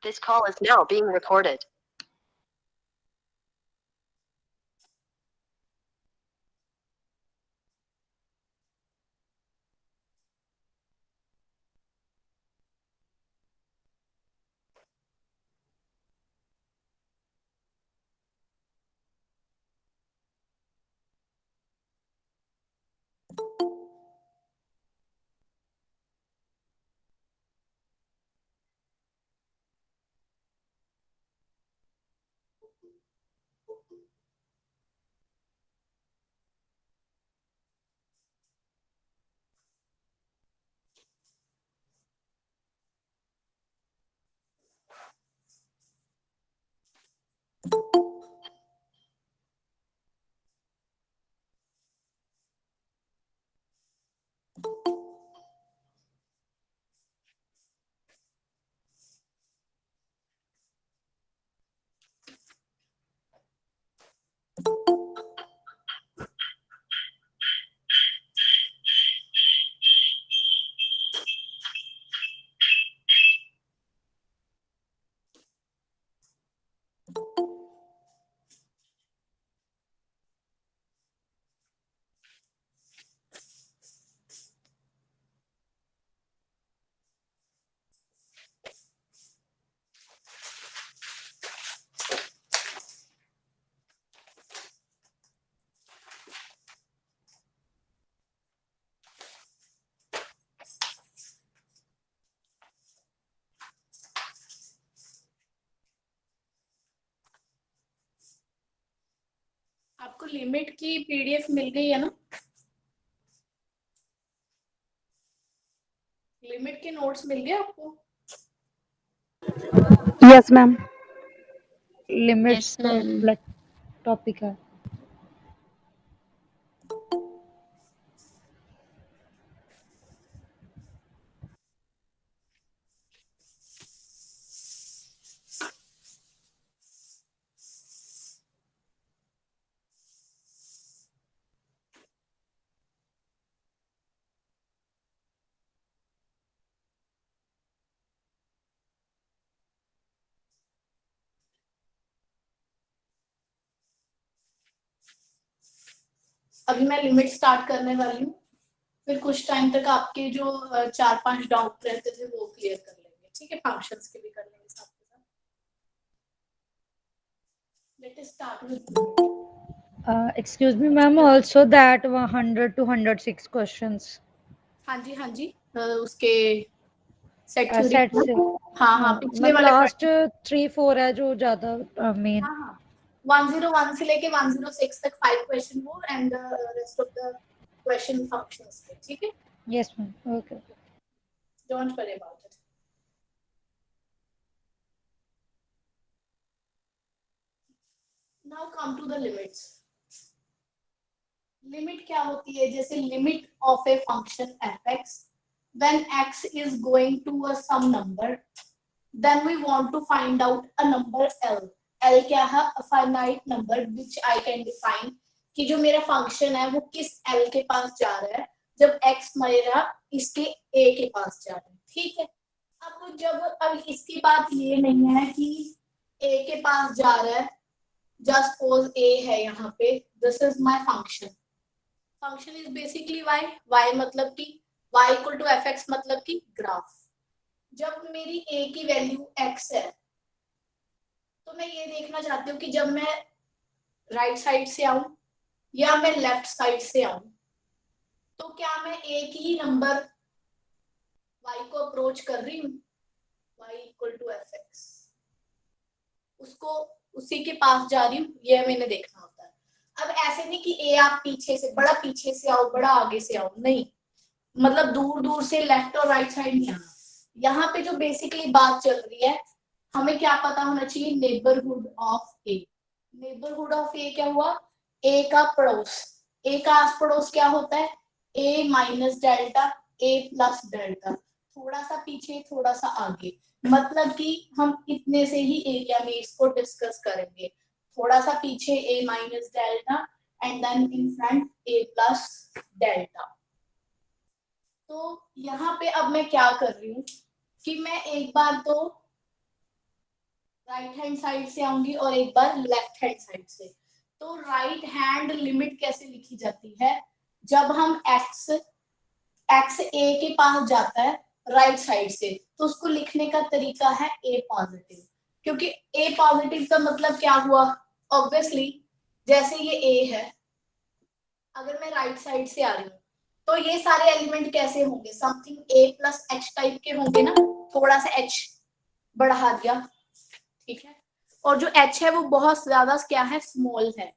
This call is now being recorded. आपको limit की PDF मिल गई है ना? लिमिट के नोट्स मिल गए आपको? Yes ma'am, limits Yes, ma'am. Black topic है। अभी मैं लिमिट स्टार्ट करने वाली हूँ, फिर कुछ टाइम तक आपके जो 4-5 डाउट रहते थे वो क्लियर कर लेंगे, ठीक है? फंक्शंस के भी कर लेंगे साथ के साथ। Let us start with excuse me ma'am, also that 100 to 106 questions हाँ जी, उसके सेट थ्योरी सेट से। हाँ हाँ पिछले मैम वाले लास्ट 3-4 है जो ज्यादा मेन। हाँ 101 से लेके 106 तक 5 क्वेश्चन वो and rest of the question functions के, ठीक है? Yes ma'am, okay. Don't worry about it. Now come to the limits. Limit क्या होती है? जैसे limit of a function f(x) when x is going to a some number, then we want to find out a number l. l क्या है? a finite number which I can define कि जो मेरा function है वो किस l के पास जा रहा है जब x मेरा इसके a के पास जा रहा है, ठीक है? अब इसकी बात ये नहीं है कि a के पास जा रहा है, जस्ट सपोज a है यहाँ पे, this is my function. Function is basically y मतलब कि y इक्वल टू f(x) मतलब कि ग्राफ। जब मेरी a की वैल्यू x है तो मैं ये देखना चाहती हूँ कि जब मैं राइट साइड से आऊं या मैं लेफ्ट साइड से आऊं तो क्या मैं एक ही नंबर y को अप्रोच कर रही हूँ, y इक्वल टू f(x), उसको उसी के पास जा रही हूँ, ये मैंने देखना होता है। अब ऐसे नहीं कि a आप पीछे से आओ, बड़ा आगे से आओ, नहीं, मतलब दूर दूर से लेफ्ट और राइट साइड नहीं आना। यहाँ पे जो बेसिकली बात चल रही है, हमें क्या पता होना चाहिए? Neighbourhood of a. Neighbourhood of a क्या हुआ? ए का पड़ोस। ए का आस पड़ोस क्या होता है? ए माइनस डेल्टा, ए प्लस डेल्टा, थोड़ा सा पीछे थोड़ा सा आगे, मतलब कि हम इतने से ही एरिया में इसको डिस्कस करेंगे। थोड़ा सा पीछे a minus delta and then in front a plus delta. तो यहाँ पे अब मैं क्या कर रही हूँ कि मैं एक बार तो राइट हैंड साइड से आऊंगी और एक बार लेफ्ट हैंड साइड से। तो राइट हैंड लिमिट कैसे लिखी जाती है, जब हम x a के पास जाता है राइट साइड से, तो उसको लिखने का तरीका है a पॉजिटिव, क्योंकि a पॉजिटिव का मतलब क्या हुआ, ऑब्वियसली जैसे ये a है, अगर मैं राइट साइड से आ रही हूँ तो ये सारे एलिमेंट कैसे होंगे, something a plus H type के होंगे ना, थोड़ा सा h बढ़ा दिया, ठीक है। और जो h है वो बहुत ज्यादा क्या है, स्मॉल है,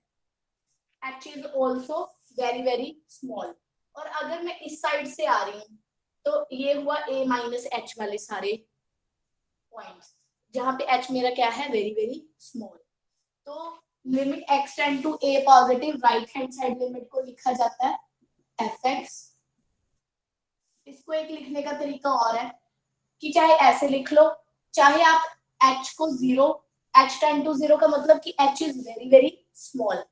h is also very very small. और अगर मैं इस साइड से आ रही हूँ तो ये हुआ a माइनस एच वाले सारे पॉइंट्स, जहां पे h मेरा क्या है, वेरी वेरी स्मॉल। तो limit x tend to a positive, right hand side limit को लिखा जाता है fx। इसको एक लिखने का तरीका और है कि चाहे ऐसे लिख लो, चाहे आप h को zero, h tend to zero का मतलब कि h is very very small.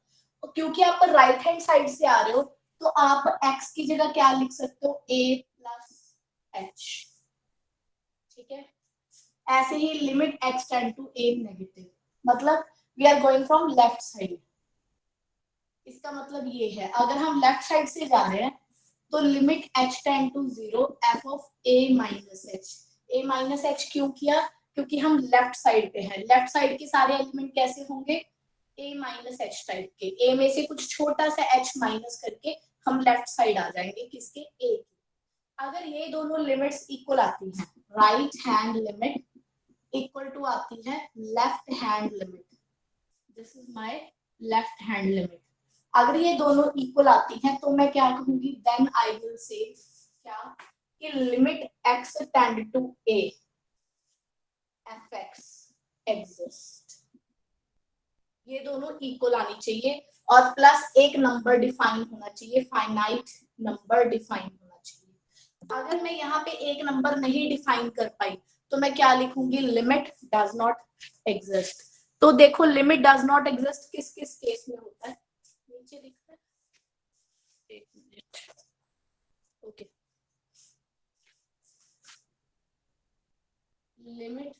क्योंकि आप राइट हैंड साइड से आ रहे हो तो आप x की जगह क्या लिख सकते हो, a प्लस h, ठीक है। ऐसे ही limit x tend to a negative, मतलब we are going from left side. इसका मतलब ये है, अगर हम लेफ्ट साइड से जा रहे हैं तो limit h tend to zero f of a minus h. a minus h क्यों किया, क्योंकि हम लेफ्ट साइड पे हैं, लेफ्ट साइड के सारे एलिमेंट कैसे होंगे, a माइनस एच टाइप के, a में से कुछ छोटा सा h माइनस करके हम लेफ्ट साइड आ जाएंगे किसके, a की। अगर ये दोनों लिमिट्स इक्वल आती हैं, right hand limit equal to आती है left hand limit, this is my left hand limit, अगर ये दोनों इक्वल आती हैं तो मैं क्या कहूंगी, देन आई विल से क्या, कि limit x tend to a fx exist. ये दोनों इक्वल आनी चाहिए और प्लस एक नंबर डिफाइन होना चाहिए, फाइनाइट नंबर डिफाइन होना चाहिए। अगर मैं यहाँ पे एक नंबर नहीं डिफाइन कर पाई तो मैं क्या लिखूंगी, लिमिट डज नॉट एग्जिस्ट। तो देखो लिमिट डज नॉट एग्जिस्ट किस किस केस में होता है, नीचे लिखते हैं, एक minute, okay. Limit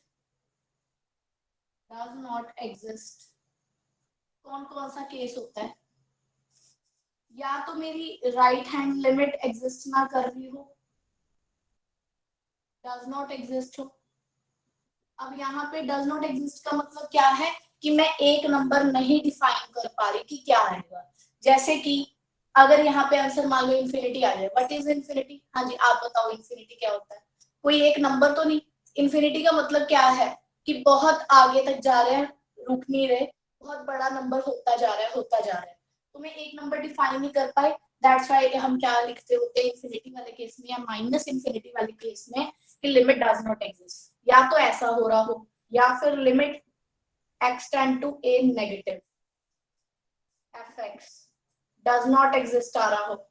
does not exist कौन कौन सा केस होता है, या तो मेरी राइट हैंड लिमिट एग्जिस्ट ना कर रही हो, डज नॉट एग्जिस्ट हो। अब यहाँ पे डज नॉट एग्जिस्ट का मतलब क्या है, कि मैं एक नंबर नहीं डिफाइन कर पा रही कि क्या आएगा। जैसे कि अगर यहाँ पे आंसर मान लो इन्फिनिटी आ जाए, व्हाट इज इन्फिनिटी, हाँ जी आप बताओ इन्फिनिटी क्या होता है, कोई एक नंबर तो नहीं। इन्फिनिटी का मतलब क्या है, कि बहुत आगे तक जा रहे हैं, रुक नहीं रहे, बहुत बड़ा नंबर होता जा रहा है, होता जा रहा है। तो मैं एक नंबर डिफाइन नहीं कर पाए, दैट्स व्हाई हम क्या लिखते होते हैं इन्फिनिटी वाले केस में या माइनस इन्फिनिटी वाले केस में, कि लिमिट डज नॉट एग्जिस्ट। या तो ऐसा हो रहा हो, या फिर limit x tend to a negative fx does not exist आ रहा हो,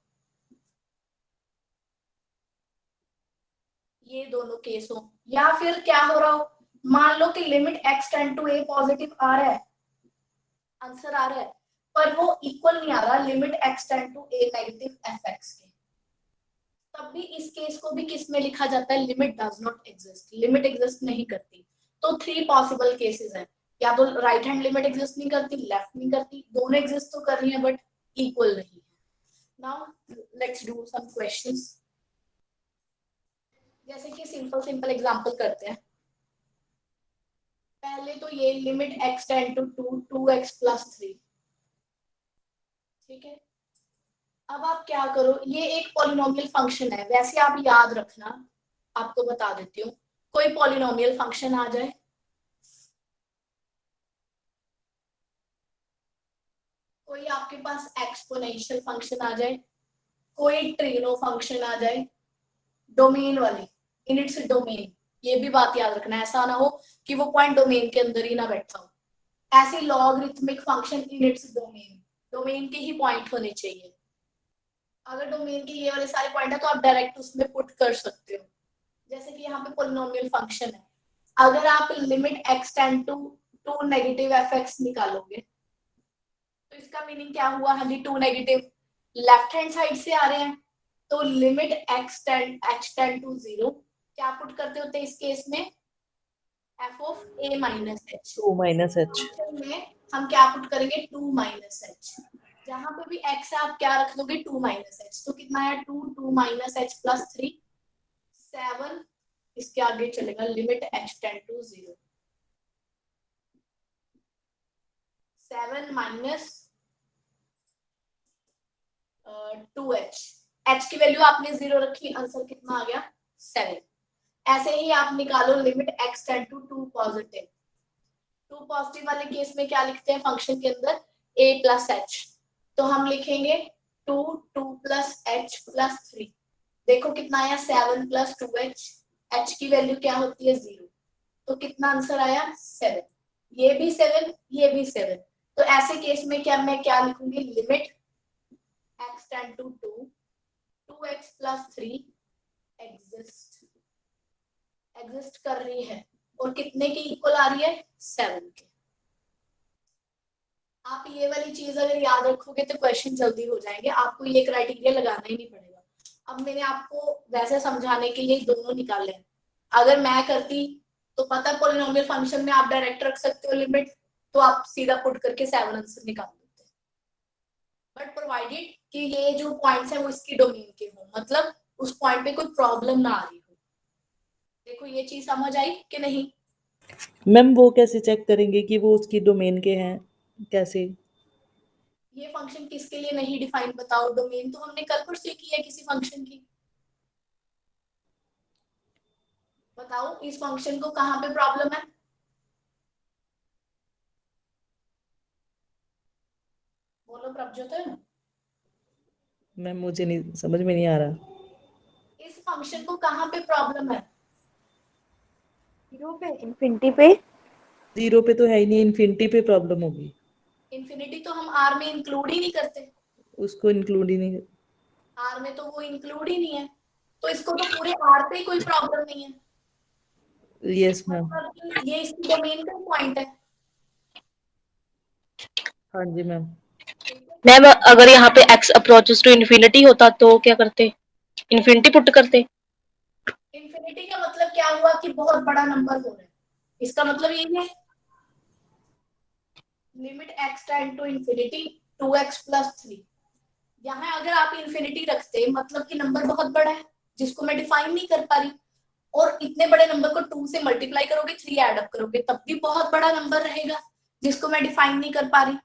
ये दोनों केस हो। या फिर क्या हो रहा हो, मान लो कि limit x tend to a positive आ रहा है, आंसर आ रहा है, पर वो इक्वल नहीं आ रहा limit x tend to a negative fx के, तब भी इस केस को भी किस में लिखा जाता है, limit does not exist, limit exist नहीं करती। तो 3 पॉसिबल केसेस हैं, या तो राइट हैंड लिमिट एग्जिस्ट नहीं करती, लेफ्ट नहीं करती, दोनों एग्जिस्ट तो कर रही है बट इक्वल नहीं है। Now let's do some questions, जैसे कि सिंपल सिंपल एग्जांपल करते हैं। पहले तो ये limit x tend to 2x plus 3, ठीक है। अब आप क्या करो, ये एक पॉलिनोमियल फंक्शन है, वैसे आप याद रखना, आपको बता देती हूँ, कोई पॉलिनोमियल फंक्शन आ जाए, कोई आपके पास एक्सपोनेंशियल फंक्शन आ जाए, कोई ट्रिनो फंक्शन आ जाए, डोमेन वाली, इन इट्स डोमेन, ये भी बात याद रखना, ऐसा ना हो कि वो पॉइंट डोमेन के अंदर ही ना बैठा हो। ऐसे logarithmic function in its domain, domain के ही पॉइंट होने चाहिए। अगर डोमेन के ये वाले सारे पॉइंट है तो आप डायरेक्ट उसमें पुट कर सकते हो। जैसे कि यहाँ पे पॉलिनोमियल फंक्शन है, अगर आप limit x tend to 2 negative fx निकालोगे तो इसका मीनिंग क्या हुआ, हाँ जी 2 नेगेटिव लेफ्ट हैंड साइड से आ रहे हैं, तो लिमिट x टेंड टू 0 क्या पुट करते होते इस केस में, F of A minus H. 2 minus H. Function में हम क्या पुट करेंगे 2 माइनस एच। जहां पे भी एक्स है आप क्या रख दोगे 2 माइनस एच। तो कितना है 2 माइनस एच प्लस 3 7। इसके आगे चलेगा limit h tend to 0 7 minus 2h। h की वैल्यू आपने 0 रखी, आंसर कितना आ गया 7। ऐसे ही आप निकालो limit x tend to 2 positive. 2 positive वाले केस में क्या लिखते हैं फंक्शन के अंदर a प्लस एच। तो हम लिखेंगे 2 प्लस एच प्लस 3। देखो कितना आया 7 प्लस 2h। h की वैल्यू क्या होती है 0। तो कितना आंसर आया 7। ये भी 7 ये भी 7। तो ऐसे केस में क्या मैं क्या लिखूंगी limit x tend to 2x plus 3 exist कर रही है और कितने की इक्वल आ रही है 7 के। आप ये वाली चीज अगर याद रखोगे तो क्वेश्चन जल्दी हो जाएंगे, आपको ये क्राइटेरिया लगाना ही नहीं पड़ेगा। अब मैंने आपको वैसे समझाने के लिए दोनों निकाले हैं। अगर मैं करती तो पता है पॉलिनोमियल फंक्शन में आप डायरेक्ट रख सकते हो लिमिट, तो आप सीधा पुट करके 7 आंसर निकाल देते हैं। बट प्रोवाइडेड कि ये जो पॉइंट्स है वो इसकी डोमेन के हो, मतलब उस पॉइंट पे कोई प्रॉब्लम ना आ रही हो। देखो ये चीज समझ आई कि नहीं? मैम वो कैसे चेक करेंगे कि वो उसकी डोमेन के हैं, कैसे? ये फंक्शन किसके लिए नहीं डिफाइन बताओ। डोमेन तो हमने कल परसों की है किसी फंक्शन की। बताओ इस फंक्शन को कहाँ पे प्रॉब्लम है। बोलो प्रभज्योत। मैम मुझे नहीं समझ में नहीं आ रहा। इस फंक्शन को कहाँ पे प्रॉब्लम है। 0 पे इन्फिनिटी पे। 0 पे तो है ही नहीं, इन्फिनिटी पे प्रॉब्लम होगी। इन्फिनिटी तो हम आर में इंक्लूड ही नहीं करते। उसको इंक्लूड ही नहीं। आर में तो वो इंक्लूड ही नहीं है, तो इसको तो पूरे आर पे कोई प्रॉब्लम नहीं है। Yes ma'am. मतलब कि ये इसकी डोमेन का पॉइंट है। हाँ जी मैम। मैम अगर यहाँ पे x अप्रोचेस टू इन्फिनिटी होता तो क्या करते, इन्फिनिटी पुट करते। इन्फिनिटी का मतलब क्या हुआ कि बहुत बड़ा नंबर हो रहा है, इसका मतलब ये है limit x tend to infinity 2x plus 3। यहाँ अगर आप इन्फिनिटी रखते मतलब कि नंबर बहुत बड़ा है जिसको मैं डिफाइन नहीं कर पा रही, और इतने बड़े नंबर को 2 से मल्टीप्लाई करोगे 3 ऐड अप करोगे तब भी बहुत बड़ा नंबर रहेगा जिसको मैं डिफाइन नहीं कर पा रही।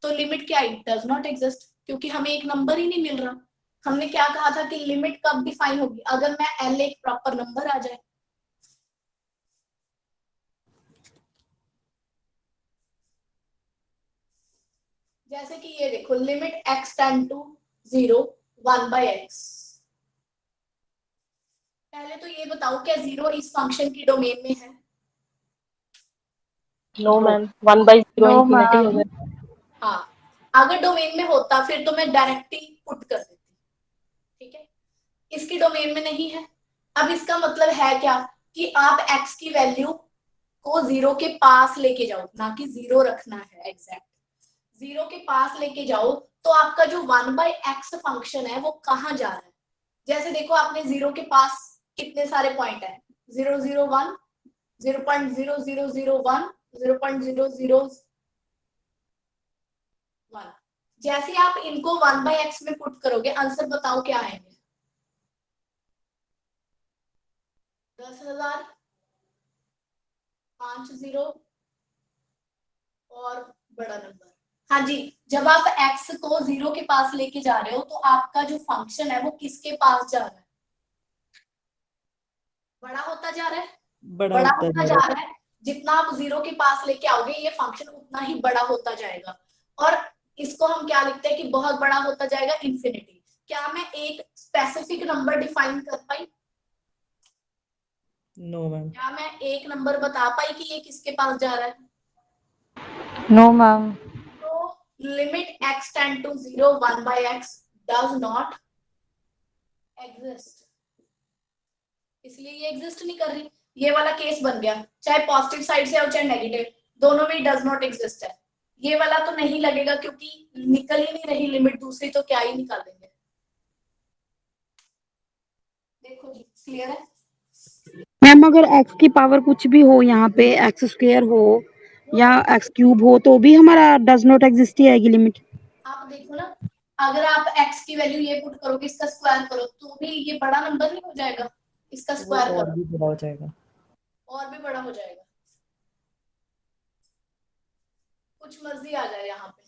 तो लिमिट क्या है डज नॉट एग्जिस्ट, क्योंकि हमें एक नंबर ही नहीं मिल रहा। हमने क्या कहा था कि लिमिट कब डिफाइन होगी अगर मैं एल एक प्रॉपर नंबर आ जाए। जैसे कि ये देखो limit x tend to 0 1 by x। पहले तो ये बताओ क्या 0 इस फंक्शन की डोमेन में है। नो मैम 1/0 No, इन्फिनिटी हो ma'am. गया। हाँ अगर डोमेन में होता फिर तो मैं डायरेक्ट ही पुट कर देती, ठीक है। इसकी डोमेन में नहीं है। अब इसका मतलब है क्या कि आप x की वैल्यू को 0 के पास लेके जाओ, ना कि 0 रखना है एग्जैक्ट। 0 के पास लेके जाओ तो आपका जो 1/x फंक्शन है वो कहाँ जा रहा है। जैसे देखो आपने 0 के पास कितने सारे पॉइंट है 001 0.0001 0.001। जैसे आप इनको 1/x में पुट करोगे आंसर बताओ क्या आएंगे 10,000 5 0 और बड़ा नंबर। हाँ जी, जब आप x को 0 के पास लेके जा रहे हो तो आपका जो फंक्शन है वो किसके पास जा रहा है, बड़ा होता जा रहा है। बड़ा बड़ा होता होता जा जा रहा रहा है। जितना आप 0 के पास लेके आओगे ये फंक्शन उतना ही बड़ा होता जाएगा। और इसको हम क्या लिखते हैं कि बहुत बड़ा होता जाएगा इन्फिनिटी। क्या मैं एक स्पेसिफिक नंबर डिफाइन कर पाई। है। No ma'am. क्या मैं एक नंबर बता पाई कि ये किसके पास जा रहा है। No, ma'am. तो limit x tend to 0 1/x does not exist, इसलिए ये एग्जिस्ट नहीं कर रही। ये वाला केस बन गया, चाहे पॉजिटिव साइड से हो चाहे नेगेटिव, दोनों में डज नॉट एग्जिस्ट है। ये वाला तो नहीं लगेगा क्योंकि निकल ही नहीं रही लिमिट दूसरी, तो क्या ही निकालेंगे। देखो जी क्लियर है। मैम अगर एक्स की पावर कुछ भी हो, यहाँ पे एक्स स्क्वायर हो या एक्स क्यूब हो, तो भी हमारा डज नॉट एग्जिस्ट ही आएगी लिमिट। आप देखो ना, अगर आप x की वैल्यू ये पुट करोगे, इसका स्क्वायर करो, तो भी ये बड़ा नंबर नहीं हो जाएगा? इसका वो स्क्वायर और करो भी बड़ा हो जाएगा। और भी बड़ा हो जाएगा। कुछ मर्जी आ जाए यहाँ पे।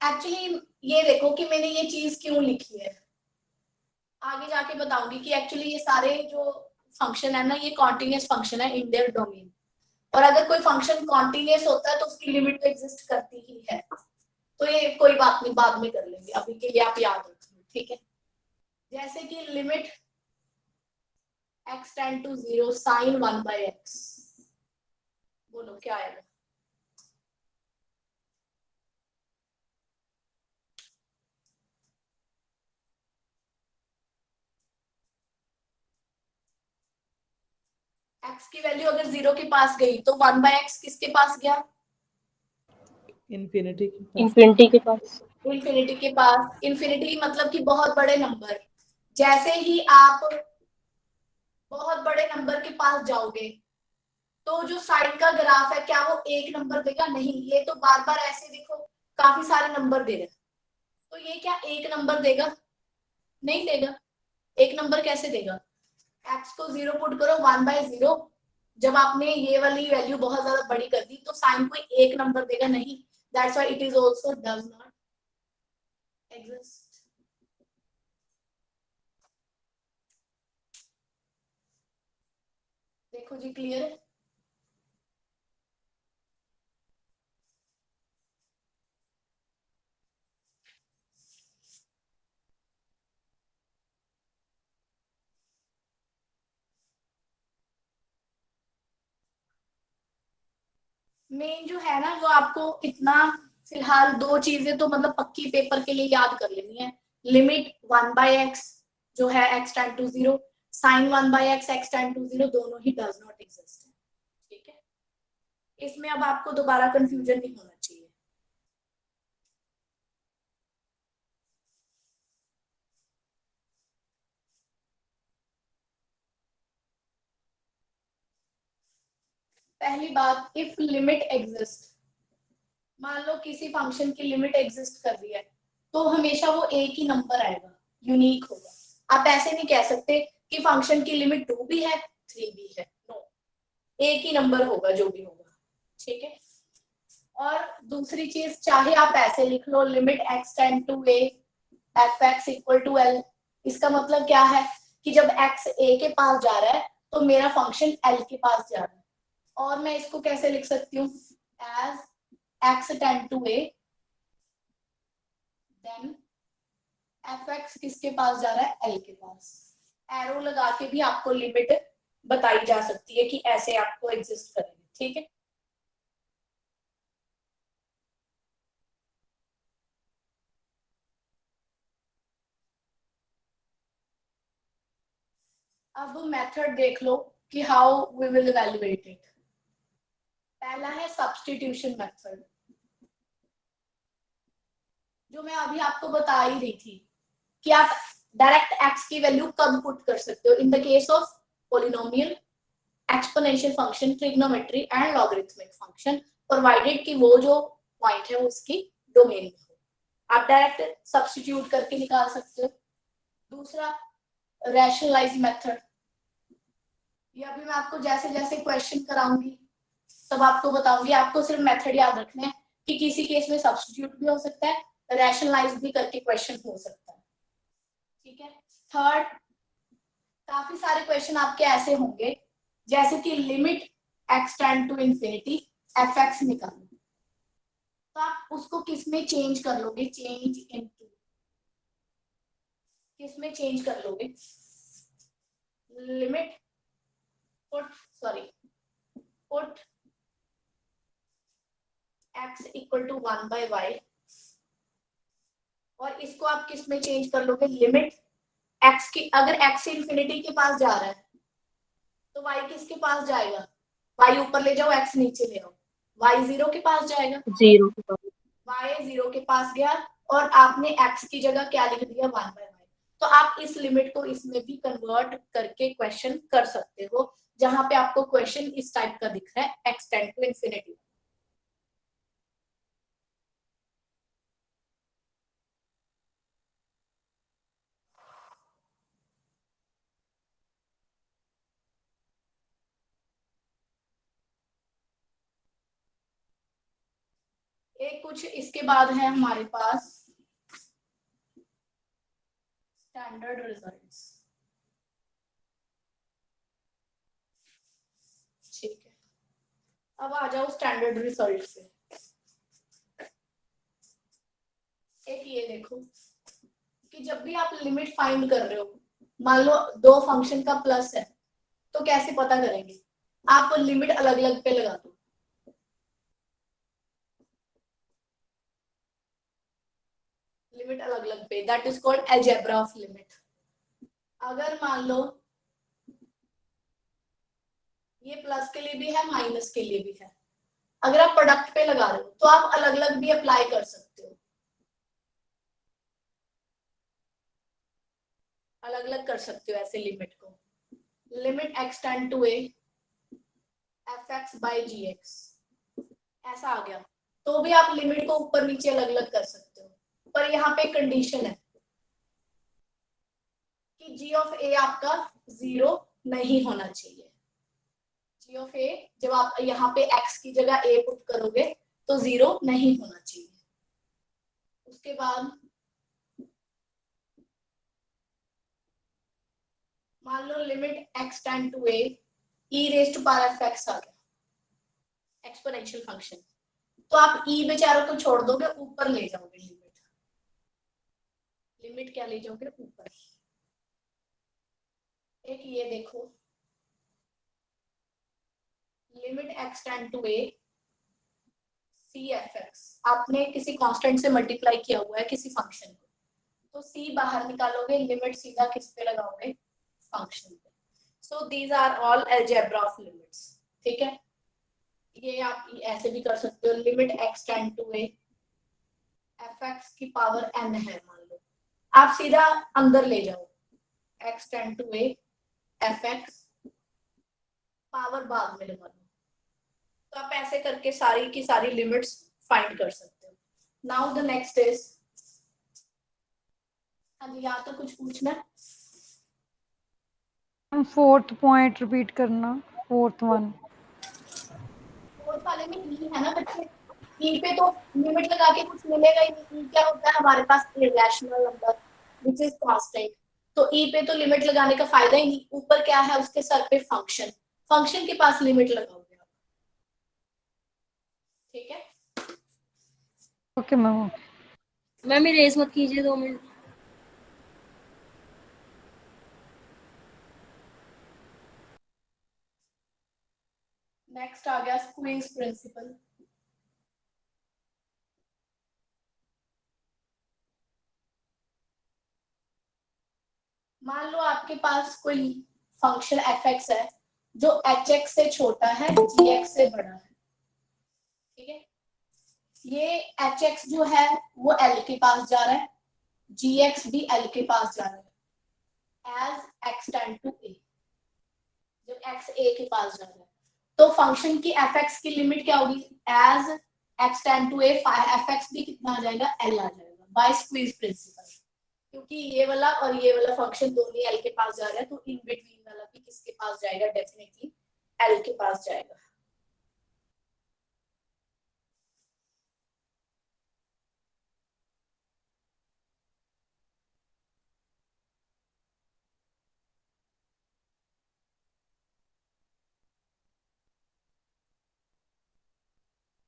एक्चुअली ये देखो कि मैंने ये चीज क्यों लिखी है, आगे जाके बताऊंगी कि एक्चुअली ये सारे जो फंक्शन है ना, ये कॉन्टिन्यूस फंक्शन है इन देयर डोमेन। और अगर कोई फंक्शन कॉन्टिन्यूस होता है तो उसकी लिमिट तो एग्जिस्ट करती ही है। तो ये कोई बात नहीं, बाद में कर लेंगे, अभी के लिए आप याद रखिए, ठीक है। जैसे कि limit x tend to 0 sine 1/x, बोलो क्या आएगा? x की वैल्यू अगर 0 के पास गई तो 1/x किसके पास गया? इन्फिनिटी के पास। इंफिनिटी के पास। इन्फिनिटी के पास। इन्फिनिटी मतलब कि बहुत बड़े नंबर। जैसे ही आप बहुत बड़े नंबर के पास जाओगे तो जो साइन का ग्राफ है, क्या वो एक नंबर देगा? नहीं, ये तो बार बार ऐसे देखो काफी सारे नंबर दे रहे हैं, तो ये क्या एक नंबर देगा? नहीं देगा। एक नंबर कैसे देगा? x को 0 पुट करो, 1/0। जब आपने ये वाली वैल्यू बहुत ज्यादा बड़ी कर दी तो साइन को एक नंबर देगा नहीं। That's why it is also does not exist. देखो जी, क्लियर है? मेन जो है ना, जो आपको इतना फिलहाल दो चीजें तो मतलब पक्की पेपर के लिए याद कर लेनी है। लिमिट 1/x जो है x tend to 0, sine 1/x x tend to 0, दोनों ही डज नॉट एग्जिस्ट है, ठीक है। इसमें अब आपको दोबारा कंफ्यूजन नहीं होना चाहिए। पहली बात, इफ लिमिट एग्जिस्ट, मान लो किसी फंक्शन की लिमिट एग्जिस्ट कर रही है तो हमेशा वो एक ही नंबर आएगा, यूनिक होगा। आप ऐसे नहीं कह सकते कि फंक्शन की लिमिट 2 भी है 3 भी है, नो, एक ही नंबर होगा जो भी होगा, ठीक है। और दूसरी चीज, चाहे आप ऐसे लिख लो limit x tend to a fx equal to l, इसका मतलब क्या है कि जब x a के पास जा रहा है तो मेरा फंक्शन l के पास जा रहा है। और मैं इसको कैसे लिख सकती हूँ? As x tend to a, then fx किसके पास जा रहा है? l के पास। एरो लगा के भी आपको लिमिट बताई जा सकती है कि ऐसे आपको एग्जिस्ट करेगी, ठीक है। अब मेथड देख लो कि how we will evaluate it. पहला है सब्स्टिट्यूशन मेथड, जो मैं अभी आपको बता ही रही थी कि आप डायरेक्ट x की वैल्यू कब पुट कर सकते हो in the case of polynomial, exponential function, trigonometry and logarithmic function, provided कि वो जो पॉइंट है उसकी डोमेन में हो। आप डायरेक्ट सब्स्टिट्यूट करके निकाल सकते हो। दूसरा, रैशनलाइज मेथड, ये अभी मैं आपको जैसे जैसे क्वेश्चन कराऊंगी तब आपको बताऊंगी। आपको सिर्फ मेथड याद रखना है कि किसी केस में सब्स्टिट्यूट भी हो सकता है, रैशनलाइज भी करके क्वेश्चन हो सकता है, ठीक है। थर्ड, काफी सारे क्वेश्चन आपके ऐसे होंगे जैसे कि limit x tend to infinity fx निकालो, तो आप उसको किस में चेंज कर लोगे? चेंज इनटू, किस में चेंज कर लोगे? Limit put x equal to 1/y, और इसको आप किस में चेंज कर लोगे? लिमिट x की, अगर x इंफिनिटी के पास जा रहा है तो y किसके पास जाएगा? y ऊपर ले जाओ, x नीचे ले आओ, y 0 के पास जाएगा। 0 के पास। y 0 के पास गया और आपने x की जगह क्या लिख दिया 1/y। तो आप इस लिमिट को इसमें भी कन्वर्ट करके क्वेश्चन कर सकते हो, जहां पे आपको क्वेश्चन इस टाइप का दिख रहा है x टेंड टू इंफिनिटी। एक कुछ इसके बाद है हमारे पास स्टैंडर्ड रिजल्ट्स। ठीक है, अब आ जाओ स्टैंडर्ड रिजल्ट पे। एक ये देखो कि जब भी आप लिमिट फाइंड कर रहे हो, मान लो दो फंक्शन का प्लस है, तो कैसे पता करेंगे? आप लिमिट अलग अलग पे लगा दो। लिमिट अलग अलग पे, that is called algebra of limit. अगर मान लो ये प्लस के लिए भी है, माइनस के लिए भी है, अगर आप प्रोडक्ट पे लगा रहे हो तो आप अलग अलग भी अप्लाई कर सकते हो, अलग अलग कर सकते हो ऐसे लिमिट को। Limit x tend to a fx by gx ऐसा आ गया, तो भी आप लिमिट को ऊपर नीचे अलग अलग कर सकते हो, पर यहाँ पे कंडीशन है कि g ऑफ a आपका 0 नहीं होना चाहिए। g ऑफ a जब आप यहाँ पे x की जगह a पुट करोगे तो 0 नहीं होना चाहिए। उसके बाद मान लो limit x tend to a e raise to power fx आ गया, एक्सपोनेंशियल फंक्शन, तो आप e बेचारों को छोड़ दोगे, ऊपर ले जाओगे लिमिट। लिमिट क्या ले जाओगे? ऊपर। एक ये देखो limit x tend to a c fx, आपने किसी कांस्टेंट से मल्टीप्लाई किया हुआ है किसी फंक्शन को, तो c बाहर निकालोगे, लिमिट सीधा किस पे लगाओगे? फंक्शन पे। So these are all algebra of limits. ठीक है, ये आप ऐसे भी कर सकते हो, limit x tend to a fx की पावर n है मान लो, आप सीधा अंदर ले जाओ, x tend to a fx power बाद में लगा दो, तो आप ऐसे करके सारी की सारी लिमिट्स फाइंड कर सकते हो। नाउ द नेक्स्ट इज, या तो कुछ पूछना है? हम फोर्थ पॉइंट रिपीट करना, फोर्थ वन। फोर्थ वाले में ई है ना बच्चे, ई पे तो लिमिट लगा के कुछ मिलेगा ही नहीं। ई क्या होता है? हमारे पास irrational number which is constant, तो ई पे तो लिमिट लगाने का फायदा ही नहीं। ऊपर क्या है? उसके सर पे फंक्शन, फंक्शन के पास लिमिट लगाओगे आप। ठीक है, ओके मैम। मैम इरेज मत कीजिए 2 मिनट। नेक्स्ट आ गया स्क्वीज प्रिंसिपल। मान लो आपके पास कोई फंक्शन fx है जो hx से छोटा है, gx से बड़ा है। ठीक है, ये hx जो है वो l के पास जा रहा है, gx भी l के पास जा रहा है, as x tend to a, जब x a के पास जा रहा है, तो फंक्शन की fx की लिमिट क्या होगी? As x tend to a fx भी कितना आ जाएगा? l आ जाएगा, बाय स्क्वीज प्रिंसिपल। क्योंकि ये वाला और ये वाला फंक्शन दोनों एल के पास जा रहा है, तो इन बिटवीन वाला भी किसके पास जाएगा? डेफिनेटली एल के पास जाएगा।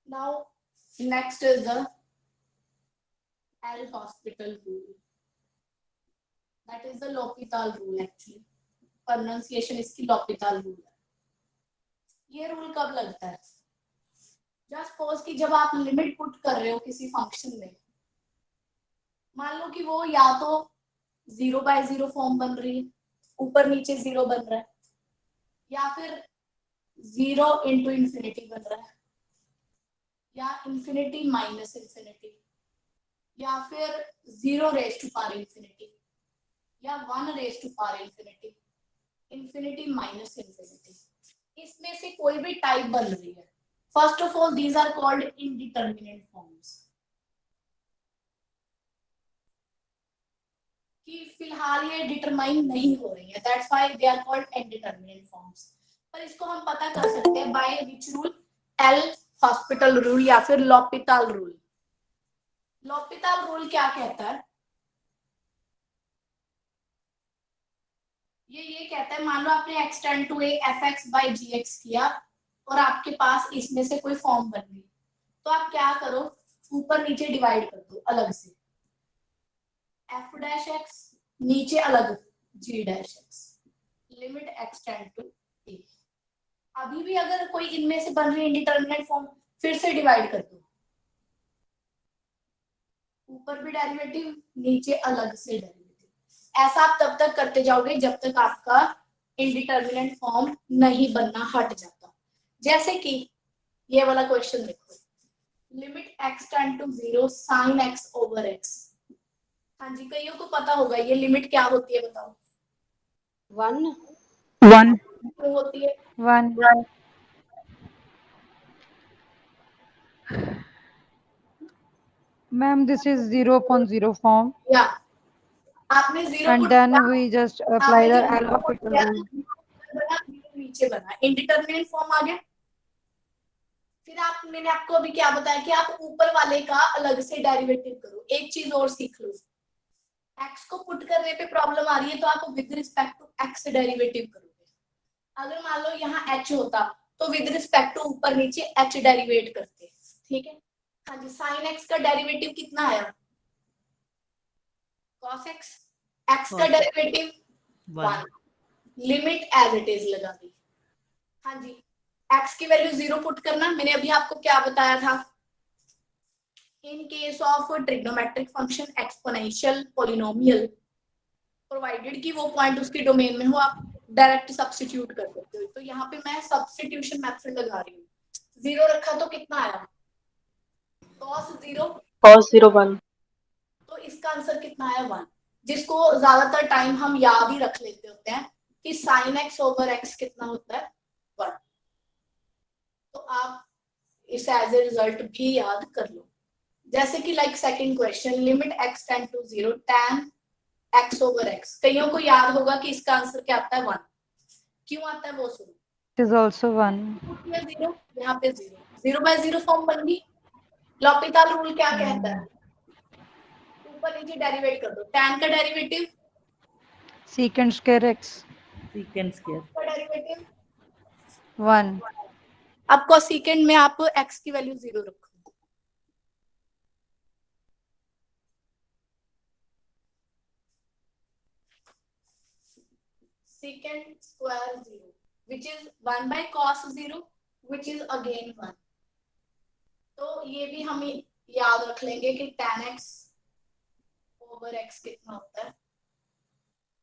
Now next is the L hospital rule, that is the L'Hopital rule. Actually pronunciation इसकी लॉपिताल रूल है। ये रूल कब लगता है? जस्ट सपोज कि जब आप लिमिट पुट कर रहे हो किसी फंक्शन में, मान लो कि वो या तो 0/0 फॉर्म बन रही है, ऊपर नीचे 0 बन रहा है, या फिर 0 into इंफिनिटी बन रहा है, या इंफिनिटी माइनस इंफिनिटी, या फिर 0 रेज टू पावर इंफिनिटी, या 1 raise to power infinity, infinity minus infinity, इसमें से कोई भी टाइप बन रही है। First of all these are called indeterminate forms, कि फिलहाल ये डिटरमाइन नहीं हो रही है, that's why they are called indeterminate forms. पर इसको हम पता कर सकते हैं by which rule, L hospital rule या फिर लॉपिताल रूल। लॉपिताल रूल क्या कहता है, ये कहता है, मान लो आपने x tend to a fx by gx किया और आपके पास इसमें से कोई फॉर्म बन गई, तो आप क्या करो, ऊपर नीचे डिवाइड कर दो अलग से, f डैश x नीचे अलग g dash x, limit x tend to a। अभी भी अगर कोई इनमें से बन रही इंडिटरमिनेट फॉर्म, फिर से डिवाइड कर दो, ऊपर भी डेरिवेटिव नीचे अलग से डेरिवेटिव। ऐसा आप तब तक करते जाओगे जब तक आपका इंडिटरमिनेट फॉर्म नहीं बनना हट जाता। जैसे कि ये वाला क्वेश्चन देखो, limit x tend to 0 sin x over x। हाँ जी, कईयों को पता होगा ये लिमिट क्या होती है, बताओ। 1 क्यों होती है? 1 Ma'am, this is 0 upon 0 form, या आपने जीरो and पुट then किया, we just apply आपने the जब L जीरो पुट hospital किया rule. बना, जीरो नीचे बना, इंडिटरमिनेट फॉर्म आ गया। फिर मैंने आपको अभी क्या बताया कि आप ऊपर वाले का अलग से डेरिवेटिव करो। एक चीज और सीख लो, x को पुट करने पे प्रॉब्लम आ रही है तो आप with respect to x derivative करोगे। अगर मान लो यहाँ h होता तो विद रिस्पेक्ट टू ऊपर नीचे h डेरिवेट करते, ठीक है। हाँ जी, साइन x का डेरिवेटिव कितना आया, cos x, x का Cos derivative 1, 1 limit as it is लगा दी। हाँ जी, x की वैल्यू 0 पुट करना, मैंने अभी आपको क्या बताया था, in case of trigonometric function exponential polynomial, provided कि वो पॉइंट उसके डोमेन में हो, आप डायरेक्ट सब्स्टिट्यूट कर सकते हो। तो यहाँ पे मैं सब्स्टिट्यूशन मेथड लगा रही हूँ, 0 रखा तो कितना आया, cos 0, cos 0 1, तो इसका आंसर कितना आया 1, जिसको ज्यादातर टाइम हम याद ही रख लेते होते हैं कि sin x ओवर x कितना होता है 1। तो आप इसे एज ए रिजल्ट भी याद कर लो। जैसे कि like second question, limit x tend to 0 tan x over x, कईयों को याद होगा कि इसका आंसर क्या आता है 1। क्यों आता है वो सुनो, It is also 1. 0 यहाँ पे 0, 0 बाय 0 फॉर्म बन गई। लॉपिताल रूल क्या कहता है, ऊपर नीचे डेरिवेट कर दो, tan का derivative, Secant square x, secant square का डेरिवेटिव 1. अब कोसेकेंड में आप x की वैल्यू 0 रखो, secant square 0 which is 1 by cos 0 which is again 1। तो ये भी हम याद रख लेंगे कि tan x ओवर x कितना होता है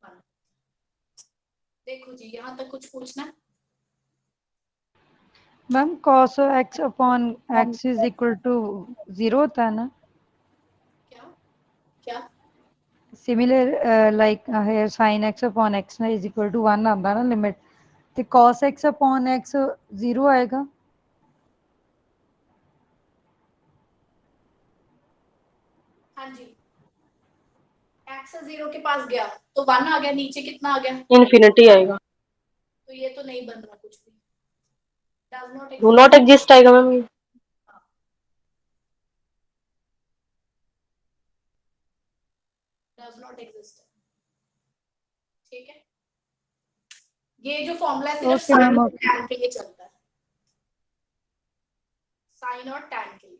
1। देखो जी, यहाँ तक कुछ पूछना, Ma'am, cos of x upon x is equal to 0 होता है ना? क्या क्या Similar like here sin x upon x ना is equal to 1 आता है ना limit, तो cos x upon x 0 आएगा। हाँ जी, x 0 के पास गया तो 1 आ गया, नीचे कितना आ गया, infinity आएगा, तो ये तो नहीं बन रहा कुछ भी, does not do exist, not exist आएगा मैम, डज नॉट एग्जिस्ट, ठीक है। ये जो फॉर्मूला है सिर्फ Okay साइन ma'am, और okay. टैन के लिए चलता है, साइन और टैन के लिए।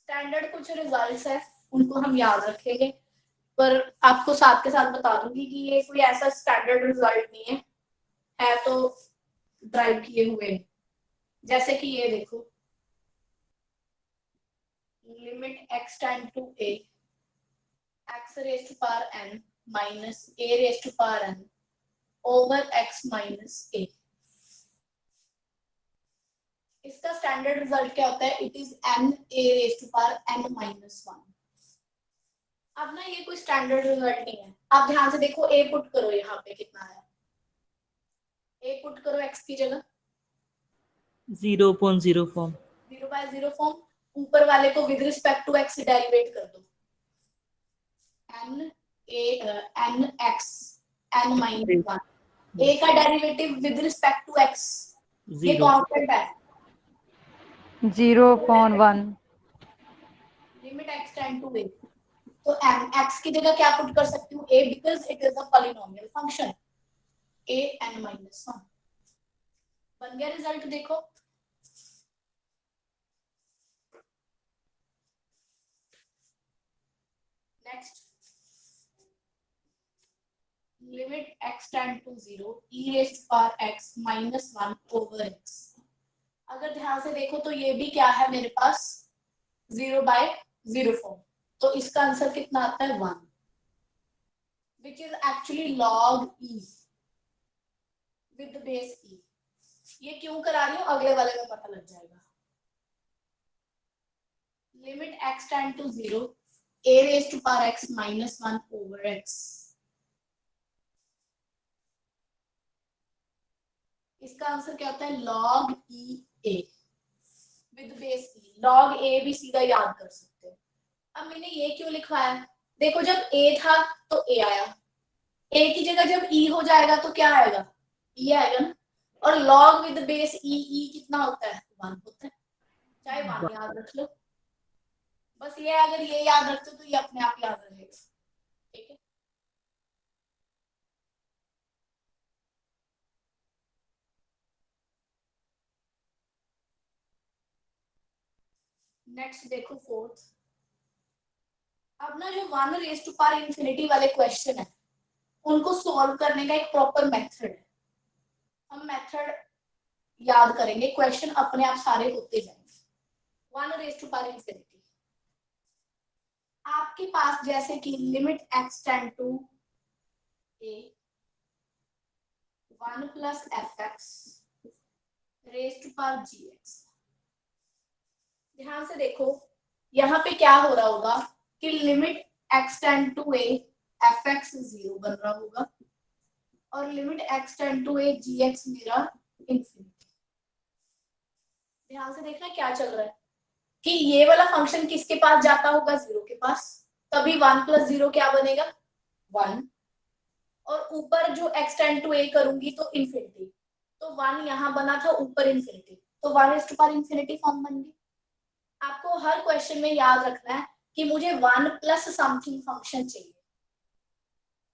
स्टैंडर्ड कुछ रिजल्ट्स है, उनको हम याद रखेंगे, पर आपको साथ के साथ बता दूंगी कि ये कोई ऐसा स्टैंडर्ड रिजल्ट नहीं है तो ड्राइव किए हुए हैं। जैसे कि ये देखो, limit x tend to a x raise to power n minus a raise to power n over x minus a। इसका स्टैंडर्ड रिजल्ट क्या होता है? It is n a raise to power n minus 1। अब ना ये कोई standard result नहीं है, आप ध्यान से देखो, a पुट करो, यहाँ पे कितना है, a पुट करो x की जगह 0.0 फॉर्म। 0/0 फॉर्म, ऊपर वाले को with respect to x derivate कर दो, n x n minus 1, a का derivative with respect to x ये 0। कांस्टेंट है, 0.1 limit x tend to a। तो x की जगह क्या पुट कर सकती हूँ? a because it is a polynomial function, a n minus 1 बन गया रिजल्ट। देखो next, limit x tend to 0 e raise to power x minus 1 over x। अगर ध्यान से देखो तो ये भी क्या है मेरे पास? 0/0 फॉर्म, तो इसका आंसर कितना आता है? 1, which is actually log e with base e। ये क्यों करा रही हूँ अगले वाले में पता लग जाएगा। Limit x tend to 0 a raise to power x minus 1 over x। इसका आंसर क्या होता है? log e a with base e। log a भी सीधा याद कर सकते हैं। अब मैंने ये क्यों लिखवाया? देखो जब a था तो a आया, a की जगह जब e हो जाएगा तो क्या आएगा? e आएगा ना। और log विद बेस e कितना होता है? 1 होता है, चाहे 1 याद रख लो। बस ये अगर ये याद रखते हो तो ये अपने आप याद रहेगा, ठीक है। नेक्स्ट देखो फोर्थ। अब ना जो 1 रेज टू पावर इंफिनिटी वाले क्वेश्चन है उनको सॉल्व करने का एक प्रॉपर मेथड है। हम मेथड याद करेंगे, क्वेश्चन अपने आप सारे होते जाएंगे। 1 रेज टू पावर इंफिनिटी, आपके पास जैसे कि limit x tend to a 1 plus fx raise to power gx। ध्यान से देखो यहाँ पे क्या हो रहा होगा कि limit x tend to a fx 0 बन रहा होगा और limit x tend to a gx मेरा इंफिनिटी। ध्यान से देखना क्या चल रहा है कि ये वाला फंक्शन किसके पास जाता होगा? 0 के पास, तभी 1 प्लस 0 क्या बनेगा? 1। और ऊपर जो x टेंड टू a करूंगी तो इंफिनिटी, तो 1 यहाँ बना था ऊपर इंफिनिटी, तो 1 raise to power infinity form बन गई। आपको हर क्वेश्चन में याद रखना है कि मुझे 1 प्लस समथिंग फंक्शन चाहिए।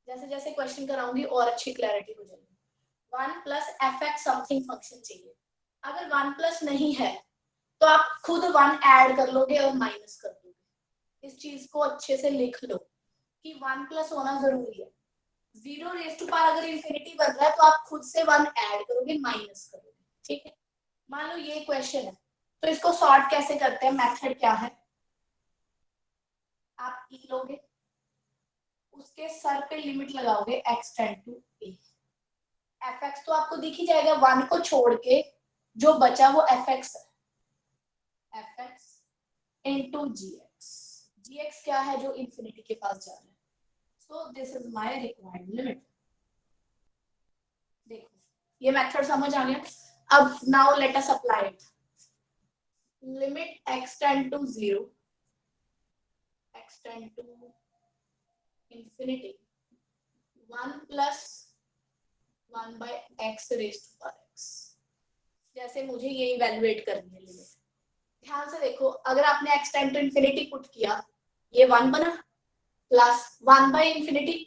जैसे जैसे क्वेश्चन कराऊंगी और अच्छी क्लैरिटी हो जाएगी। 1 प्लस fx समथिंग फंक्शन चाहिए। अगर 1 प्लस नहीं है तो आप खुद 1 ऐड कर लोगे और माइनस कर दोगे। इस चीज को अच्छे से लिख लो कि 1 प्लस होना जरूरी है। 0 रेज़ टू पावर अगर इंफिनिटी बन रहा है तो आप खुद से 1 ऐड करोगे, माइनस करोगे, ठीक है। मान लो ये क्वेश्चन है तो इसको सॉर्ट कैसे करते हैं? मेथड क्या है? आप ई लोगे, उसके सर पे लिमिट लगाओगे x tend to a। fx तो आपको दिख ही जाएगा, 1 को छोड़ के जो बचा वो fx है, fx into gx। gx क्या है? जो इंफिनिटी के पास जा रहा है। So this is my required limit. देखो ये मेथड समझ आ गया। अब now let us apply it. Limit x tend to 0 x tend to infinity 1 plus 1 by x raised to power x। जैसे मुझे ये इवेलुएट करनी है लिमिट। ध्यान से देखो, अगर आपने x tend to infinity put किया, ये 1 बना प्लस 1 by इंफिनिटी,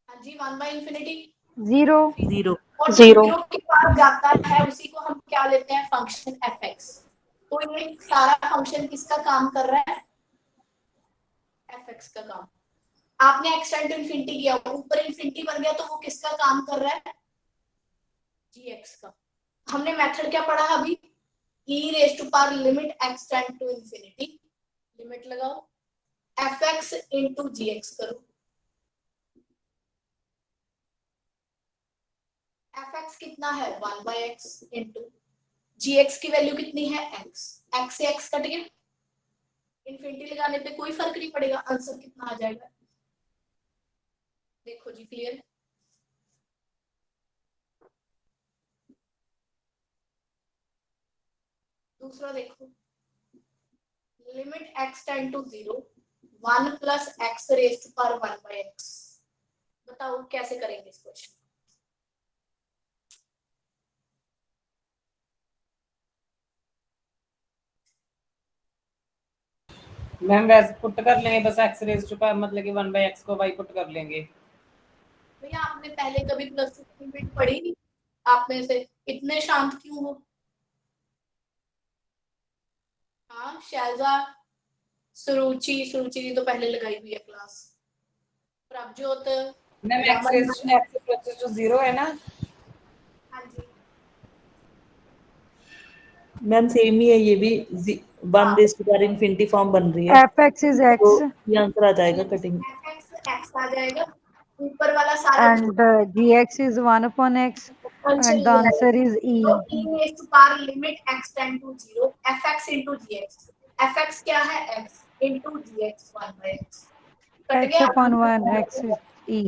हाँ जी 1 by इंफिनिटी 0 0। और Zero. जीरो के पास जाता है उसी को हम क्या लेते हैं, फंक्शन एफ एक्स। तो ये सारा फंक्शन किसका काम कर रहा है, एफ एक्स का काम। आपने एक्स टेंड टू इन्फिनिटी किया, ऊपर इन्फिनिटी बन गया, तो वो किसका काम कर रहा है, जी एक्स का। हमने मेथड क्या पढ़ा अभी, e raise to power limit x tend to infinity, limit लगाओ f x into g x करो। एफ एक्स कितना है 1 by x into g x की वैल्यू कितनी है x, x से x कट गया, इन्फिनिटी लगाने पे कोई फर्क नहीं पड़ेगा, आंसर कितना आ जाएगा। देखो जी क्लियर। दूसरा देखो, limit x tend to 0 1 plus x raise to power 1 by x. बताओ कैसे करेंगे इस क्वेश्चन। मैम वैसे पुट कर लेंगे बस एक्स रेज टू पावर, मतलब कि 1/x को y पुट कर लेंगे। भैया आपने पहले कभी प्लस टू की लिमिट पढ़ी नहीं, आप में से इतने शांत क्यों हो। हाँ शैलजा, सुरुचि, सुरुचि ने तो पहले लगाई हुई है class. Prabhjot, ma'am x Raman, raise to 0 है ना। हाँ जी मैम सेम ही है ये भी, 1 इन्फिनिटी फॉर्म बन रही है, एफ एक्स इज तो एक्स ये आंसर आ जाएगा कटिंग। एक्स आ जाएगा, ऊपर वाला सारा and gx is 1 upon x and the answer is e. Power limit x tend to 0 f x into g x. F x क्या है, x into g x 1 by x, cut x upon 1 गया। x is e.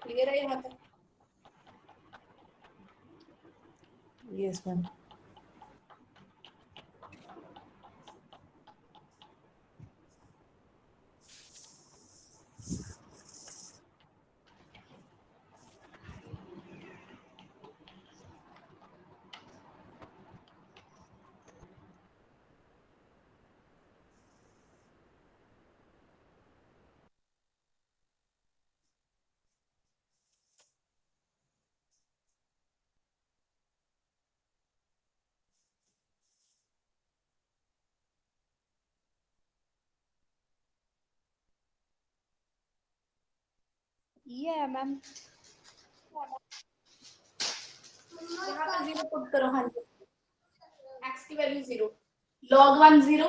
Clear है यहाँ तक। Yes ma'am. ये है ma'am. यहाँ पे 0 पुट करो। हाँ जी, x की वैल्यू 0, log 1 0,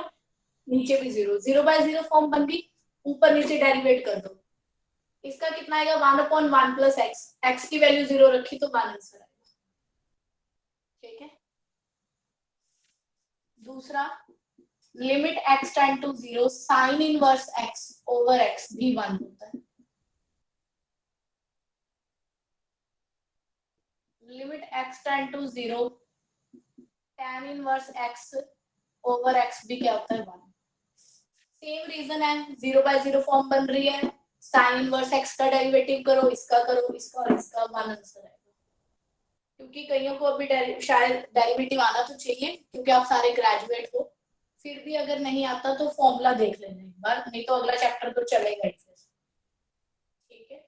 नीचे भी 0, 0 बाय 0 फॉर्म बन गई, ऊपर नीचे डेरिवेट कर दो। इसका कितना आएगा 1 अपॉन 1 प्लस एक्स, एक्स की वैल्यू 0 रखी तो 1 आंसर आएगा। ठीक है। दूसरा, limit x tend to 0 sine inverse x over x भी 1 होता है। Limit x tend to 0 tan inverse x over x भी क्या होता है 1। सेम रीजन है, 0 बाय 0 फॉर्म बन रही है, साइन इनवर्स x का डेरिवेटिव करो, इसका करो, इसका और इसका 1 आंसर आएगा। क्योंकि कईयों को अभी शायद डेरिवेटिव आना तो चाहिए क्योंकि आप सारे ग्रेजुएट हो, फिर भी अगर नहीं आता तो फॉर्मूला देख लेना एक बार, नहीं तो अगला चैप्टर तो चलेगा ही फिर। ठीक है।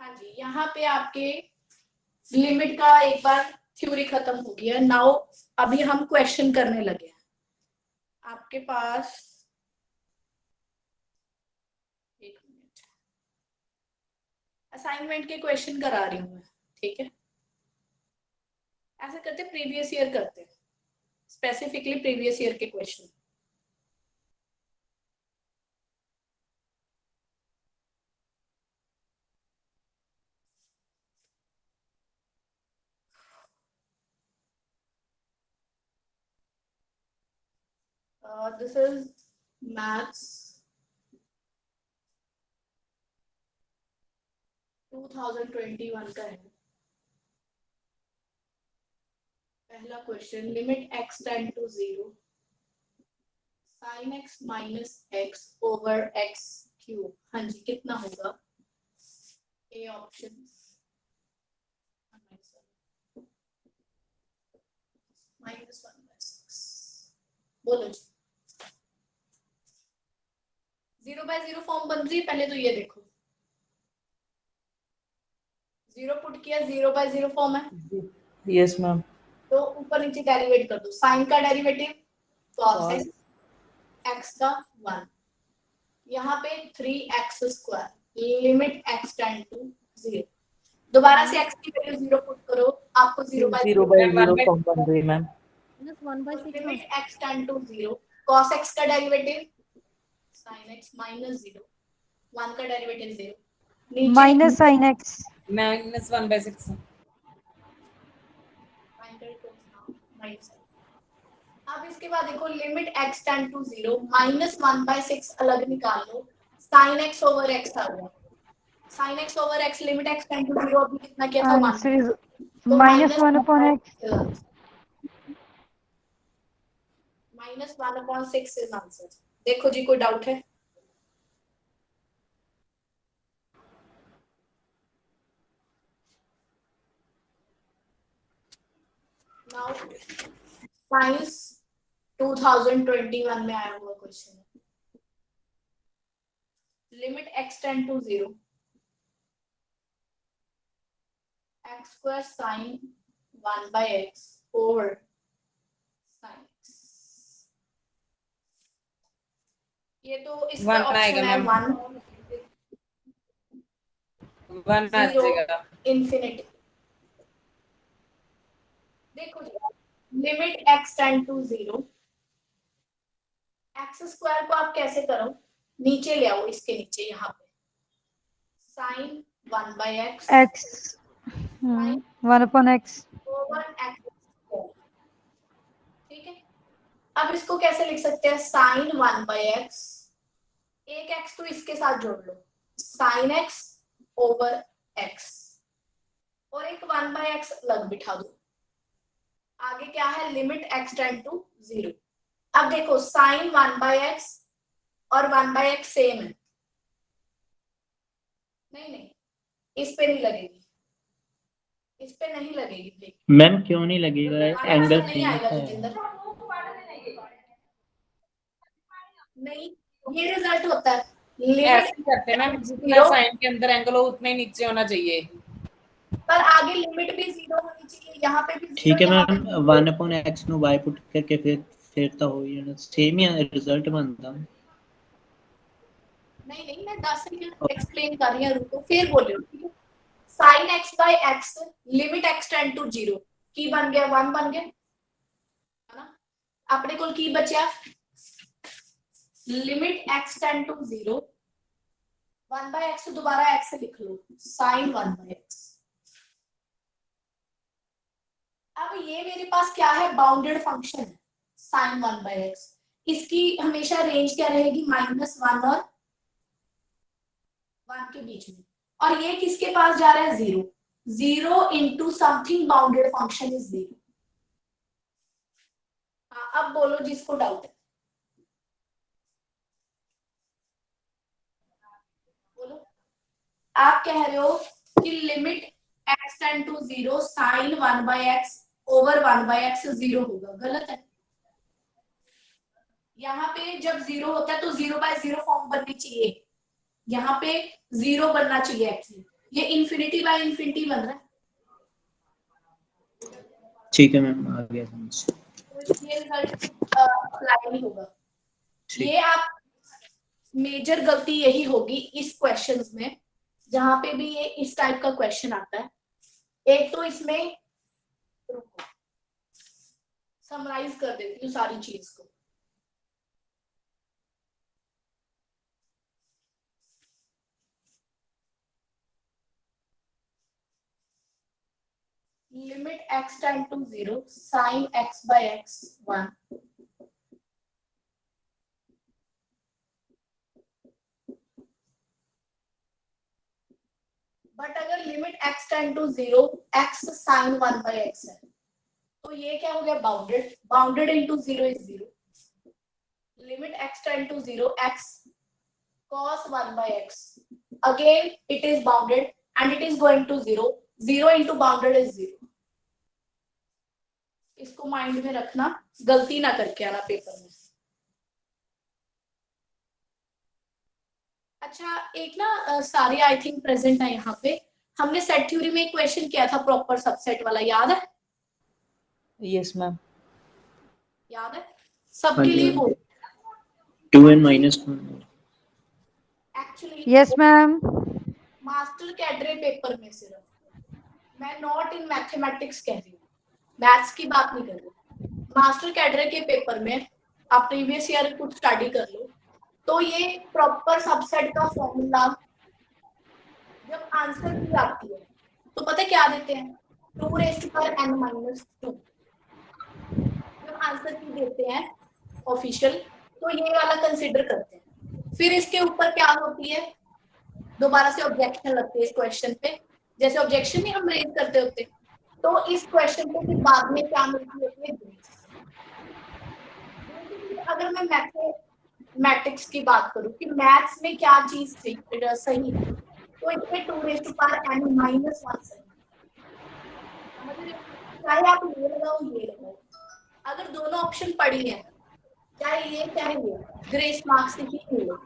हाँ जी, यहाँ पे आपके लिमिट का एक बार थ्योरी खत्म हो गया। नाउ अभी हम क्वेश्चन करने लगे हैं। आपके पास एक मिनट, असाइनमेंट के क्वेश्चन करा रही हूँ मैं। ठीक है, ऐसे करते प्रीवियस ईयर करते हैं, स्पेसिफिकली प्रीवियस ईयर के क्वेश्चन। दिस इज मैथ्स 2021 का है। पहला question, limit x tend to 0 sine x minus x over x cube. हाँ जी, कितना होगा। ए ऑप्शन -1/6 बोलो जी 0/0 फॉर्म बन रही है। पहले तो ये देखो 0 पुट किया 0/0 फॉर्म है यस मैम। तो ऊपर नीचे डेरिवेट कर दो। साइन का डेरिवेटिव cos Cos. x का 1 यहाँ पे 3x² limit x tend to 0 दोबारा से x की वैल्यू 0 पुट करो आपको 0/0 0/0 फॉर्म बन रही है ma'am. Limit x tend to 0 cos x का डेरिवेटिव sin x -0 1 का डेरिवेटिव 0 माइनस साइन एक्स -1/6 अब इसके बाद देखो लिमिट x टेंड टू 0 -1/6 अलग निकाल लो sin x ओवर x आ गया sin x over x limit x tend to 0 अभी कितना किया था 1 आंसर इज तो -1/x -1/6 इज आंसर। देखो जी कोई डाउट है? नाउ साइंस 2021 में आया हुआ क्वेश्चन है limit x tend to 0 x² sin 1/x over sin x ये तो इसका 1 आएगा ऑप्शन है मैम। 1 आ 0 जाएगा। इंफिनिटी। देखो limit x tend to 0 x² को आप कैसे करो नीचे ले आओ इसके नीचे यहाँ पे sin 1/x x 1/x over x²। ठीक है अब इसको कैसे लिख सकते हैं sin 1/x एक x तो इसके साथ जोड़ लो sin x ओवर x और एक 1/x अलग बिठा दो। आगे क्या है लिमिट x टेंड टू 0। अब देखो sin 1/x और 1/x सेम है नहीं इस पे नहीं लगेगी इस पे नहीं लगेगी मैम क्यों नहीं लगेगा एंगल नहीं सेम आएगा है। जितेंद्र नहीं ये रिजल्ट होता है ऐसे लिमिट ही करते हैं मैम जितना साइन के अंदर एंगल हो उतना ही नीचे होना चाहिए। पर आगे लिमिट भी 0 होनी चाहिए यहाँ पे भी 0 ठीक है यहाँ पे मैम भी 1/x ਨੂੰ y ਪੁੱਟ ਕਰਕੇ ਫਿਰ ਤਾਂ ਹੋ ਹੀ ਜਾਣਾ ਸੇਮ ਹੀ ਰਿਜ਼ਲਟ ਬਣਦਾ। नहीं मैं 10 मिनट एक्सप्लेन कर रही हूँ रुको फिर बोलियो ठीक है sin x/x limit x tend to 0 की बन गया 1 बन गया है ना अपने को की बचा limit x tend to 0 1/x दोबारा x लिख लो sin 1/x। अब ये मेरे पास क्या है बाउंडेड फंक्शन है sin 1/x इसकी हमेशा रेंज क्या रहेगी -1 और 1 के बीच में और ये किसके पास जा रहा है 0 0 into something bounded function is 0। हाँ अब बोलो जिसको डाउट है बोलो। आप कह रहे हो कि limit x tend to 0 sin 1/x over 1/x 0 होगा गलत है। यहाँ पे जब 0 होता है तो 0/0 फॉर्म बननी चाहिए यहाँ पे 0 बनना चाहिए एक्चुअली ये इन्फिनिटी बाय इन्फिनिटी बन रहा है। ठीक है मैम आ गया समझ। तो ये रिजल्ट अप्लाई नहीं होगा। ये आप मेजर गलती यही होगी इस क्वेश्चंस में जहां पे भी ये इस टाइप का क्वेश्चन आता है। एक तो इसमें समराइज कर देती हूँ सारी चीज को limit x tend to 0 sin x/x 1 but अगर limit x tend to 0 x sin 1/x है तो ये क्या हो गया bounded bounded into 0 is 0 limit x tend to 0 x cos 1/x again it is bounded and it is going to 0 0 into bounded is 0 इसको mind में रखना, गलती ना करके आना पेपर में। अच्छा, एक ना सारे आई थिंक प्रेजेंट है यहाँ पे। हमने सेट थ्योरी में एक क्वेश्चन किया था प्रॉपर सबसेट वाला, याद है? Yes ma'am. याद है? सबके लिए बोल। 2n minus 1 actually yes ma'am. Master cadre paper में सिर्फ, मैं नॉट इन मैथमेटिक्स कह रही हूँ, मैथ्स की बात नहीं कर रही। मास्टर कैडरे के पेपर में आप प्रीवियस ईयर कुछ स्टडी कर लो, तो ये प्रॉपर सबसेट का फॉर्मूला जब आंसर की आती है तो पता है क्या देते हैं? 2n-2। जब आंसर की देते हैं ऑफिशियल, तो ये वाला कंसिडर करते हैं। फिर इसके ऊपर क्या होती है, दोबारा से ऑब्जेक्शन लगती है इस क्वेश्चन पे, जैसे ऑब्जेक्शन ही हम रेज करते होते, तो इस क्वेश्चन पे फिर बाद में क्या मिलती होती है, ग्रेस। अगर मैं मैथमेटिक्स की बात करूं कि मैथ्स में क्या चीज सही है, तो इसमें 2n-n-1 सही। चाहे आप ये लगाओ ये लगाओ, अगर दोनों ऑप्शन पड़ी है, चाहे ये चाहे ये, ग्रेस मार्क्स ही मिले।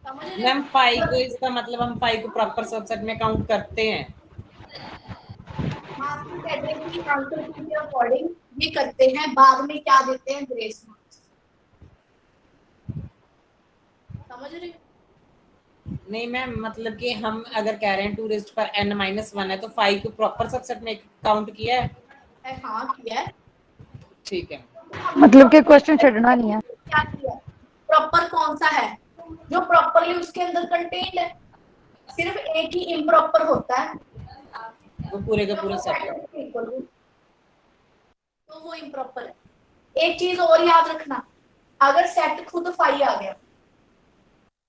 समझ रहे मैम हो? फाइव को, इसका मतलब हम फाइव को प्रॉपर सबसेट में काउंट करते हैं। मास्टर कैडरे की आंसर की के अकॉर्डिंग ये करते हैं, बाद में क्या देते हैं, ग्रेस मार्क्स। समझ रहे हो? नहीं मैम, मतलब कि हम अगर कह रहे हैं 2n-1 है तो 5 को प्रॉपर सबसेट में काउंट किया है। हाँ किया है। ठीक है। मतलब कि क्वेश्चन छड़ना नहीं है। क्या किया? प्रॉपर कौन सा है जो प्रॉपरली उसके अंदर कंटेन्ड है? सिर्फ एक ही इम्प्रॉपर होता है, वो पूरे का पूरा सेट है। तो वो इम्प्रॉपर है। एक चीज और याद रखना, अगर सेट खुद 5 आ गया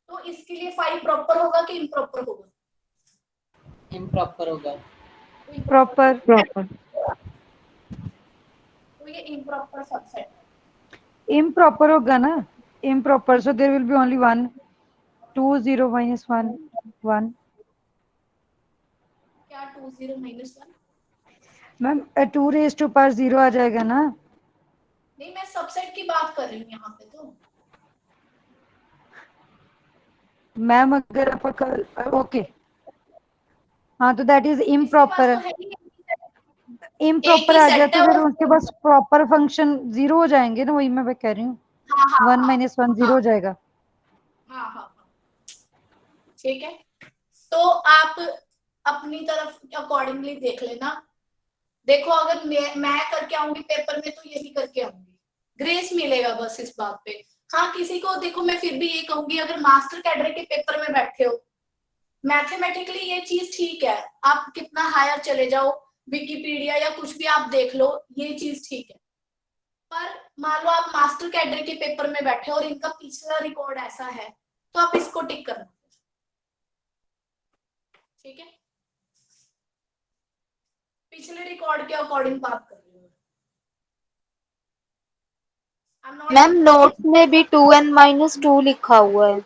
तो इसके लिए 5 प्रॉपर होगा कि इम्प्रॉपर होगा? इम्प्रॉपर होगा। प्रॉपर। तो ये इम्प्रॉपर सबसेट है। इम्प्रॉपर होगा ना, improper, so there will be only one. 2 0 minus 1 1। क्या 2 0 -1? मैम 2 raised to power 0 आ जाएगा ना। नहीं, मैं सबसेट की बात कर रही हूँ यहाँ पे। तो मैम अगर आप ओके, हाँ तो दैट इज इसके इम्प्रॉपर पास है। तो है ही इम्प्रॉपर ही आ गया सेट तो है फिर वो। उसके पास प्रॉपर फंक्शन 0 हो जाएंगे ना, वही मैं कह रही हूँ। हाँ हाँ 1 - 1 0 हो जाएगा। हाँ हाँ हाँ, ठीक है। तो आप अपनी तरफ अकॉर्डिंगली देख लेना। देखो, अगर मैं करके आऊंगी पेपर में तो यही करके आऊंगी, ग्रेस मिलेगा बस इस बात पे। हाँ, किसी को देखो, मैं फिर भी ये कहूंगी, अगर मास्टर कैडरे के पेपर में बैठे हो, मैथमेटिकली ये चीज ठीक है, आप कितना हायर चले जाओ, विकिपीडिया या कुछ भी आप देख लो, ये चीज ठीक है। पर मान लो आप मास्टर कैडरे के पेपर में बैठे और इनका पिछला रिकॉर्ड ऐसा है, तो आप इसको टिक करना। ठीक है, पिछले रिकॉर्ड के अकॉर्डिंग बात कर रही हूँ। मैम नोट्स में भी 2n-2 लिखा हुआ है।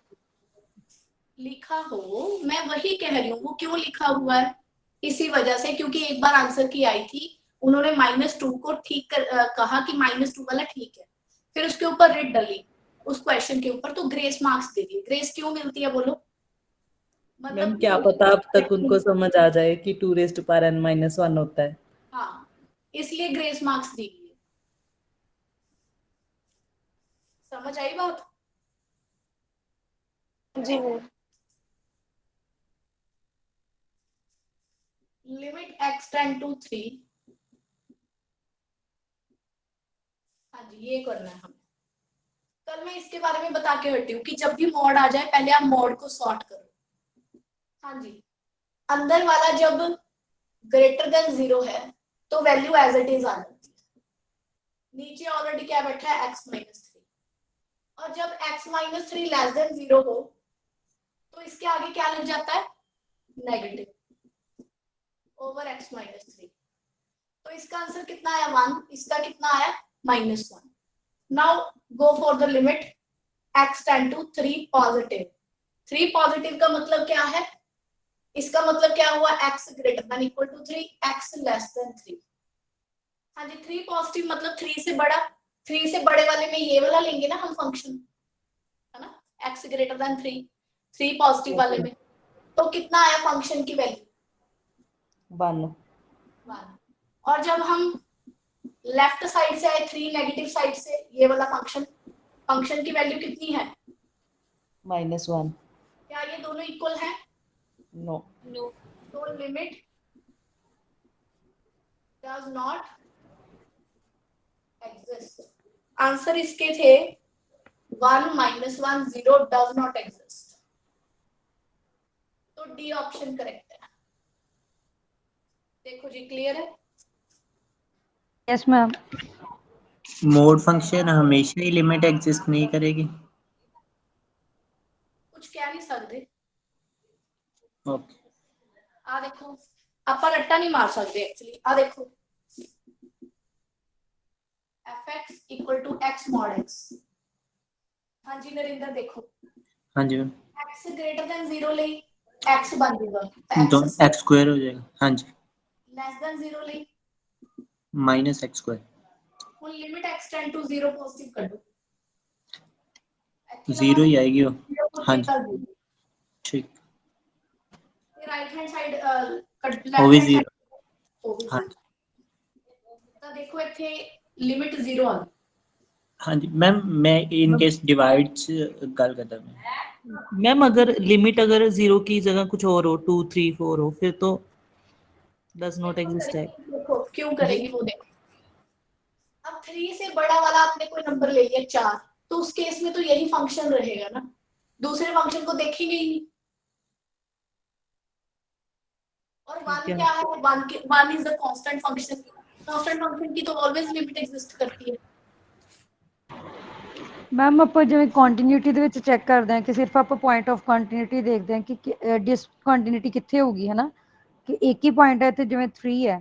लिखा हो, मैं वही कह रही हूँ, वो क्यों लिखा हुआ है? इसी वजह से, क्योंकि एक बार आंसर की आई थी, उन्होंने -2 को ठीक कर कहा कि -2 वाला ठीक है, फिर उसके ऊपर रेड डली उस क्वेश्चन के ऊपर, तो ग्रेस मार्क्स दे दिए। ग्रेस क्यों मिलती है बोलो? मैम मतलब क्या पता अब तक उनको समझ आ जाए कि 2n-1 होता है। हाँ, इसलिए ग्रेस मार्क्स दी गई। समझ आई बात? जी ma'am. Limit x tend to 3। हाँ जी, ये करना है हमें। कल मैं इसके बारे में बता के हटी हूँ कि जब भी मॉड आ जाए पहले आप मॉड को सॉर्ट करो। हाँ जी, अंदर वाला जब ग्रेटर देन 0 है तो वैल्यू एज इट इज आ जाती है, नीचे ऑलरेडी क्या बैठा है, x-3, और जब x-3 लेस देन 0 हो तो इसके आगे क्या लग जाता है, नेगेटिव ओवर x-3। तो इसका आंसर कितना आया, 1। इसका कितना आया, -1। Now go for the limit x tend to 3 positive. 3 positive का मतलब क्या है, इसका मतलब क्या हुआ, x greater than equal to 3, x less than 3। हाँ जी, 3 पॉजिटिव मतलब 3 से बड़ा, 3 से बड़े वाले में ये वाला लेंगे ना हम फंक्शन, है ना, x ग्रेटर देन 3, 3 पॉजिटिव वाले में, तो कितना आया फंक्शन की वैल्यू? 1। 1। और जब हम लेफ्ट साइड से आए 3 नेगेटिव साइड से, ये वाला फंक्शन, फंक्शन की वैल्यू कितनी है? -1। क्या ये दोनों इक्वल हैं? नो। तो limit does not exist. Answer इसके थे 1 -1 0 डज नॉट एग्जिस्ट। तो डी ऑप्शन करेक्ट है। देखो जी, क्लियर है? Yes ma'am. मोड फंक्शन हमेशा ही लिमिट एग्जिस्ट नहीं करेगी। कुछ कह नहीं सकते। ओके। आ देखो, ਆਪਾਂ ਰੱਟਾ नहीं मार सकते एक्चुअली। आ देखो, fx equal to x mod x। हाँ जी नरेंद्र, देखो हाँ जी मैम, x ग्रेटर देन 0 ले x बन जाएगा, तो x एक्स स्क्वायर हो जाएगा। हाँ जी, लेस देन 0 ले, -x स्क्वायर। ਹੁਣ limit x tend to 0 positive कर दो, जीरो ही आएगी वो। हाँ जी, कर दो। ठीक। राइट हैंड साइड वो भी लेफ्ट हैंड जीरो। साइड हाँ जी, ਤਾਂ ਦੇਖੋ ਇੱਥੇ ਲਿਮਿਟ 0 ਆ ਗਈ। हाँ जी मैम, मैं इन केस डिवाइड गल करता मैं। मैम अगर लिमिट अगर 0 की जगह कुछ और हो, 2 3 4 हो, फिर तो डज नॉट एग्जिस्ट है। देखो क्यों जी। करेगी वो, देखो अब 3 से बड़ा वाला आपने कोई नंबर ले लिया 4, तो उस केस में तो यही फंक्शन रहेगा ना, दूसरे फंक्शन को देखेंगे ही नहीं। और ठीक 1 है। क्या है? 1 is the constant function. Constant function की तो ऑलवेज लिमिट एग्जिस्ट करती है। ਮੈਮ ਆਪਾਂ ਜਿਵੇਂ ਕੰਟੀਨਿਊਟੀ ਦੇ ਵਿੱਚ ਚੈੱਕ ਕਰਦੇ ਹਾਂ ਕਿ ਸਿਰਫ ਆਪਾਂ ਪੁਆਇੰਟ ਆਫ ਕੰਟੀਨਿਊਟੀ ਦੇਖਦੇ ਹਾਂ ਕਿ ਡਿਸਕੰਟੀਨਿਊਟੀ ਕਿੱਥੇ ਹੋਊਗੀ, ਹੈ ਨਾ, ਕਿ ਇੱਕ ਹੀ ਪੁਆਇੰਟ ਹੈ ਇੱਥੇ ਜਿਵੇਂ 3 ਹੈ,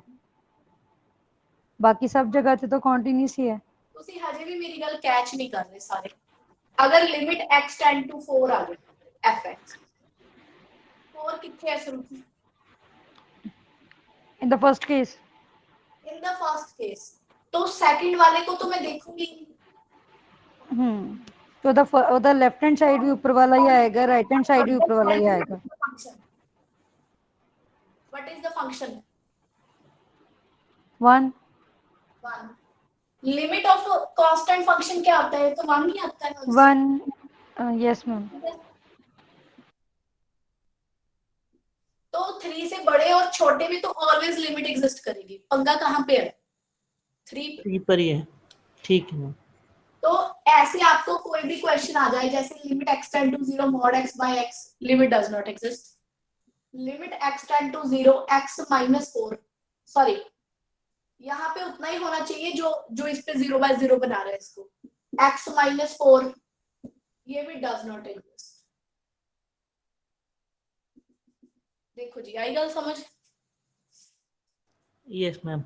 ਬਾਕੀ ਸਭ ਜਗ੍ਹਾ ਤੇ ਤਾਂ ਕੰਟੀਨਿਊਸ ਹੀ ਹੈ। ਤੁਸੀਂ ਹਜੇ ਵੀ ਮੇਰੀ ਗੱਲ ਕੈਚ ਨਹੀਂ ਕਰ ਰਹੇ ਸਾਰੇ। ਅਗਰ ਲਿਮਿਟ x टेंड टू 4 आ गई fx, 4 कितने है Shruti? In the first case. In the first case, तो सेकंड वाले को तो मैं देखूंगी ही नहीं। तो ਉਹਦਾ ਲੈਫਟ ਹੈਂਡ ਸਾਈਡ ਵੀ ਉੱਪਰ ਵਾਲਾ ਹੀ ਆਏਗਾ, ਰਾਈਟ हैंड साइड भी ऊपर वाला ही आएगा। What is the function? 1। 1। Limit of constant function क्या होता है? तो 1 ही आता है आंसर। 1। Yes ma'am. तो 3 से बड़े और छोटे में तो ऑलवेज लिमिट एग्जिस्ट करेगी। पंगा कहाँ पे है? 3 पे। 3 पर ही है। ठीक है मैम। तो ऐसे आपको कोई भी क्वेश्चन आ जाए जैसे limit x tend to 0 mod x by x, limit does not exist. Limit x tend to 0 x -4, sorry यहाँ पे उतना ही होना चाहिए जो जो इस पे 0/0 बना रहा है इसको, x -4, ये भी डज नॉट एग्जिस्ट। देखो जी, आई गल समझ? Yes ma'am.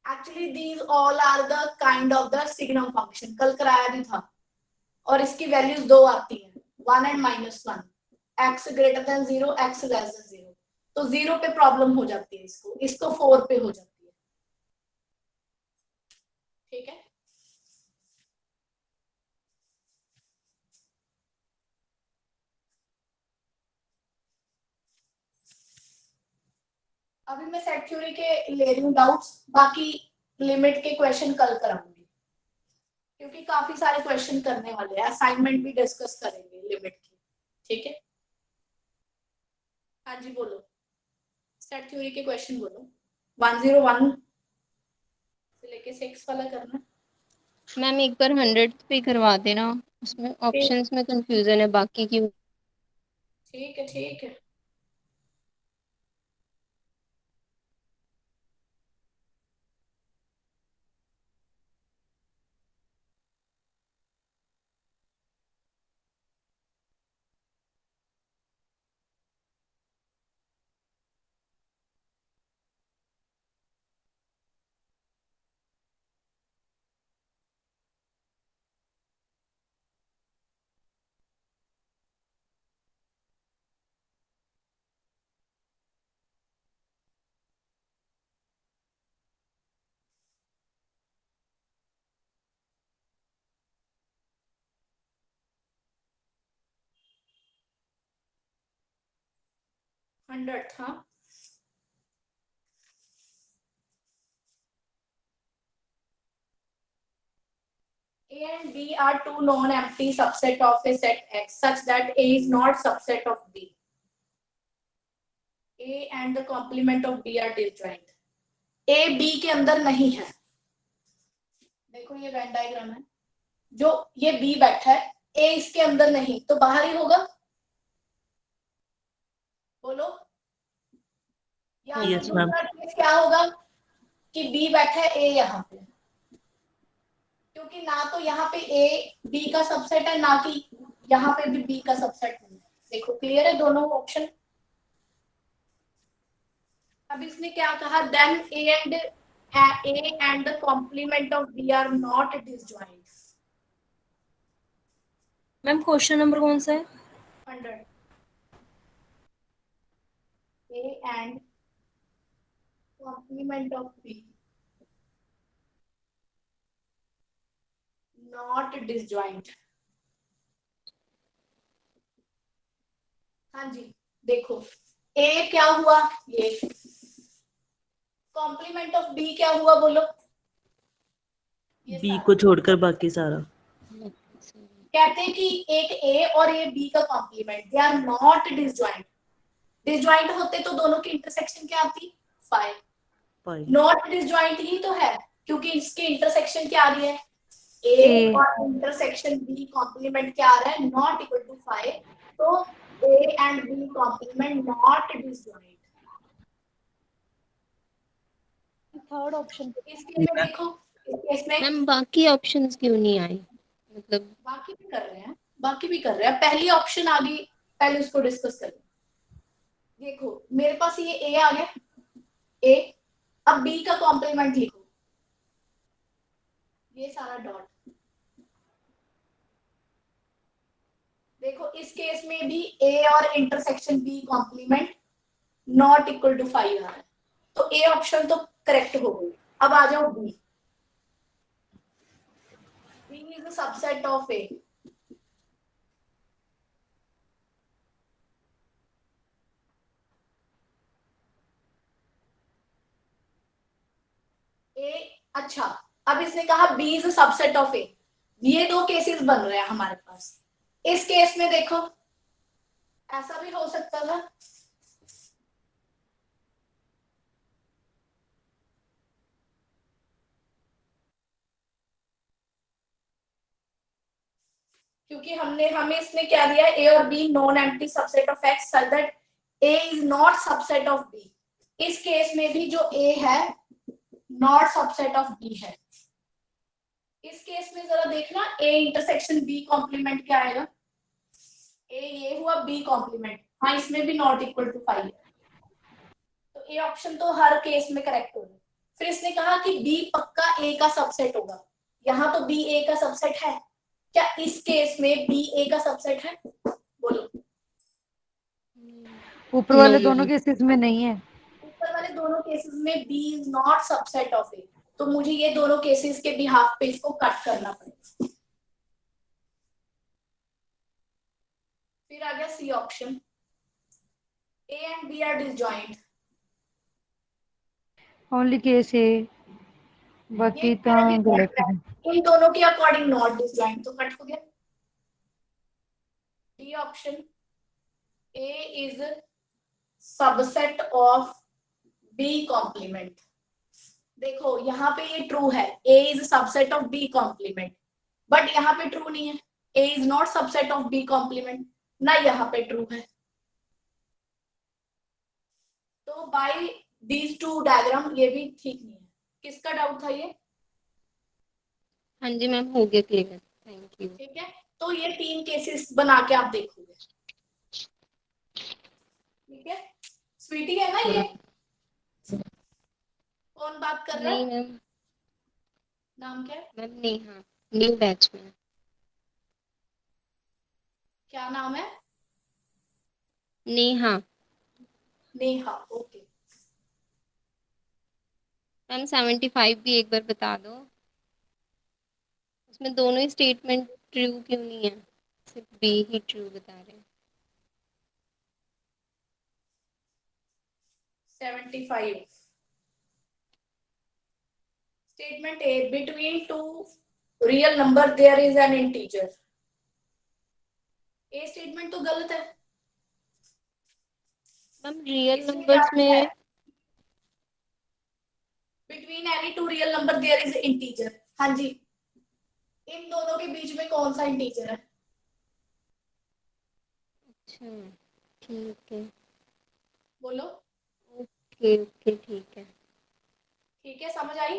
Actually these all are the kind of the signum function, कल कराया भी था। और इसकी वैल्यूज दो आती हैं, 1 and -1, x greater than 0, x less then 0। तो 0 पे प्रॉब्लम हो जाती है, इसको इसको 4 पे हो जाती है। ठीक है, अभी मैं सेट थ्योरी के ले रही हूँ डाउट्स, बाकी लिमिट के क्वेश्चन कल कराऊंगी क्योंकि काफी सारे क्वेश्चन करने वाले हैं, असाइनमेंट भी डिस्कस करेंगे लिमिट की। ठीक है, हाँ जी बोलो, सेट थ्योरी के क्वेश्चन बोलो। 101 से लेके 6 वाला करना। मैम एक बार 100 पे करवा देना, उसमें ऑप्शंस में कंफ्यूजन है बाकी की। ठीक है, ठीक है। 100 हाँ A and B are two non-empty subset of a set X such that A is not subset of B. A and the complement of B are disjoint. A B के अंदर नहीं है. देखो ये वेन डायग्राम है. जो ये B बैठा है A इसके अंदर नहीं तो बाहर ही होगा. बोलो. या Yes, फिर ma'am. दूसरा केस क्या होगा कि B बैठा है A यहाँ पे. क्योंकि ना तो यहाँ पे A B का सबसेट है ना कि यहाँ पे भी B का सबसेट नहीं है. देखो क्लियर है दोनों ऑप्शन. अब इसने क्या कहा then A and the complement of B are not disjoint. Ma'am question number कौन सा है? 100. A and complement of B not disjoint. हाँ जी देखो A क्या हुआ ये कॉम्प्लीमेंट ऑफ B क्या हुआ बोलो. ये बी सारा. को छोड़कर बाकी सारा. कहते हैं कि एक A और ये B का complement they are not disjoint. Disjoint होते तो दोनों की इंटरसेक्शन क्या आती 5. पाई. नॉट डिसजॉइंट ही तो है क्योंकि इसकी इंटरसेक्शन क्या आ रही है A और इंटरसेक्शन B कॉम्प्लीमेंट क्या आ रहा है नॉट इक्वल टू 5. तो A and B complement not disjoint. Third option इस केस में देखो इस केस में मैम बाकी ऑप्शंस क्यों नहीं आए? मतलब बाकी भी कर रहे हैं पहली ऑप्शन आ गई पहले उसको डिस्कस करें. देखो मेरे पास ये A आ गया A. अब B का कॉम्प्लीमेंट लिखो ये सारा डॉट. देखो इस केस में भी A और intersection B complement not equal to 5 आ रहा है तो A ऑप्शन तो करेक्ट हो गई. अब आ जाओ B. B is a subset of A. A अच्छा अब इसने कहा B is a subset of A. ये दो केसेस बन रहे हैं हमारे पास. इस केस में देखो ऐसा भी हो सकता था क्योंकि हमें इसने क्या दिया है A और B non empty subset of X such that A is not subset of B. इस केस में भी जो A है नॉट सबसेट ऑफ B है. इस केस में जरा देखना A इंटरसेक्शन B कॉम्प्लीमेंट क्या आएगा. A ये हुआ B कॉम्प्लीमेंट. हाँ इसमें भी नॉट इक्वल टू 5 है तो A ऑप्शन तो हर केस में करेक्ट होगा. फिर इसने कहा कि B पक्का A का सबसेट होगा. यहाँ तो B A का सबसेट है. क्या इस केस में B A का सबसेट है बोलो. ऊपर वाले नहीं, दोनों नहीं। केसेस में नहीं है. ऊपर वाले दोनों केसेस में B is not subset of A. तो मुझे ये दोनों केसेस के बिहाफ पे इसको कट करना पड़ेगा. फिर आ गया C option. A and B are disjoint. Only case A बाकी तो गलत है. इन दोनों के अकॉर्डिंग नॉट डिसजॉइंट तो कट हो गया. D option A is subset of B complement. देखो यहाँ पे ये ट्रू है A is subset of B complement but यहाँ पे ट्रू नहीं है. A is not subset of B complement ना यहाँ पे ट्रू है. तो बाय दीज टू डायग्राम ये भी ठीक नहीं है. किसका डाउट था ये. हाँ जी मैम हो गया क्लियर. Thank you. ठीक है तो ये 3 केसेस बना के आप देखोगे. ठीक है स्वीटी है ना ये. कौन बात कर रहा नहीं है. मैम. नाम क्या है. मैम नेहा न्यू बैच में. क्या नाम है. नेहा. नेहा. ओके मैम 75 भी एक बार बता दो. उसमें दोनों ही स्टेटमेंट ट्रू क्यों नहीं है? सिर्फ बी ही ट्रू बता रहे हैं. 75. Statement A, between two real number there is an integer. A statement तो गलत है. मैम रियल इसमें क्या नंबर्स लिखा है? में Between any two real number there is integer. हाँ जी, इन दोनों के बीच में कौन सा इंटीजर है? अच्छा ठीक है, बोलो. ओके ओके ठीक है. ठीक है, समझ आई?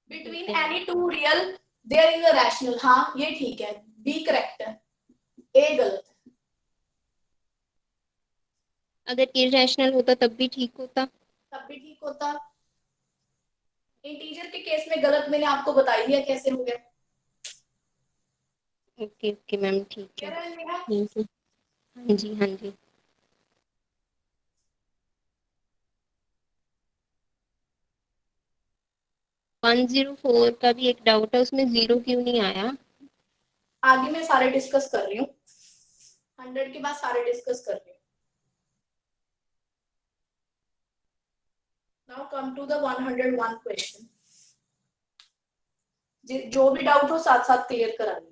Between ठीक है. any two real there is a rational. हाँ ये ठीक है, बी करेक्ट है, ए गलत है. अगर इरेशनल होता तब भी ठीक होता. तब भी ठीक होता. इंटीजर के केस में गलत मैंने आपको बता ही दिया कैसे हो गया. ओके ओके मैम ठीक कह है. रहे हैं मेरा? Thank you. हाँ जी हाँ जी. वन जीरो फोर का भी एक डाउट है, उसमें जीरो क्यों नहीं आया. आगे मैं सारे डिस्कस कर रही हूँ, 100 के बाद सारे डिस्कस कर रही हूँ. Now come to the 101 question. जो भी डाउट हो साथ साथ क्लियर करा लेना.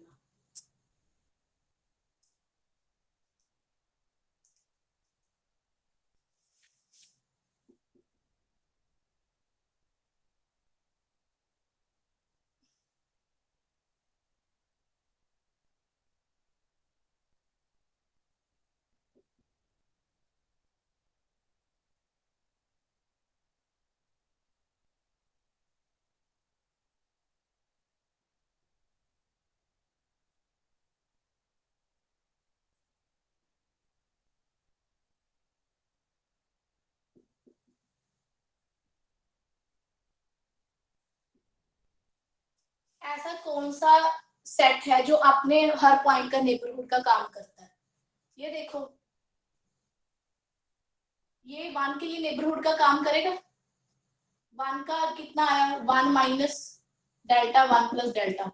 ऐसा कौन सा सेट है जो अपने हर पॉइंट का नेबरहुड का काम करता है? ये देखो, ये 1 के लिए नेबरहुड का काम करेगा. 1 का कितना आया? 1 माइनस डेल्टा 1 प्लस डेल्टा.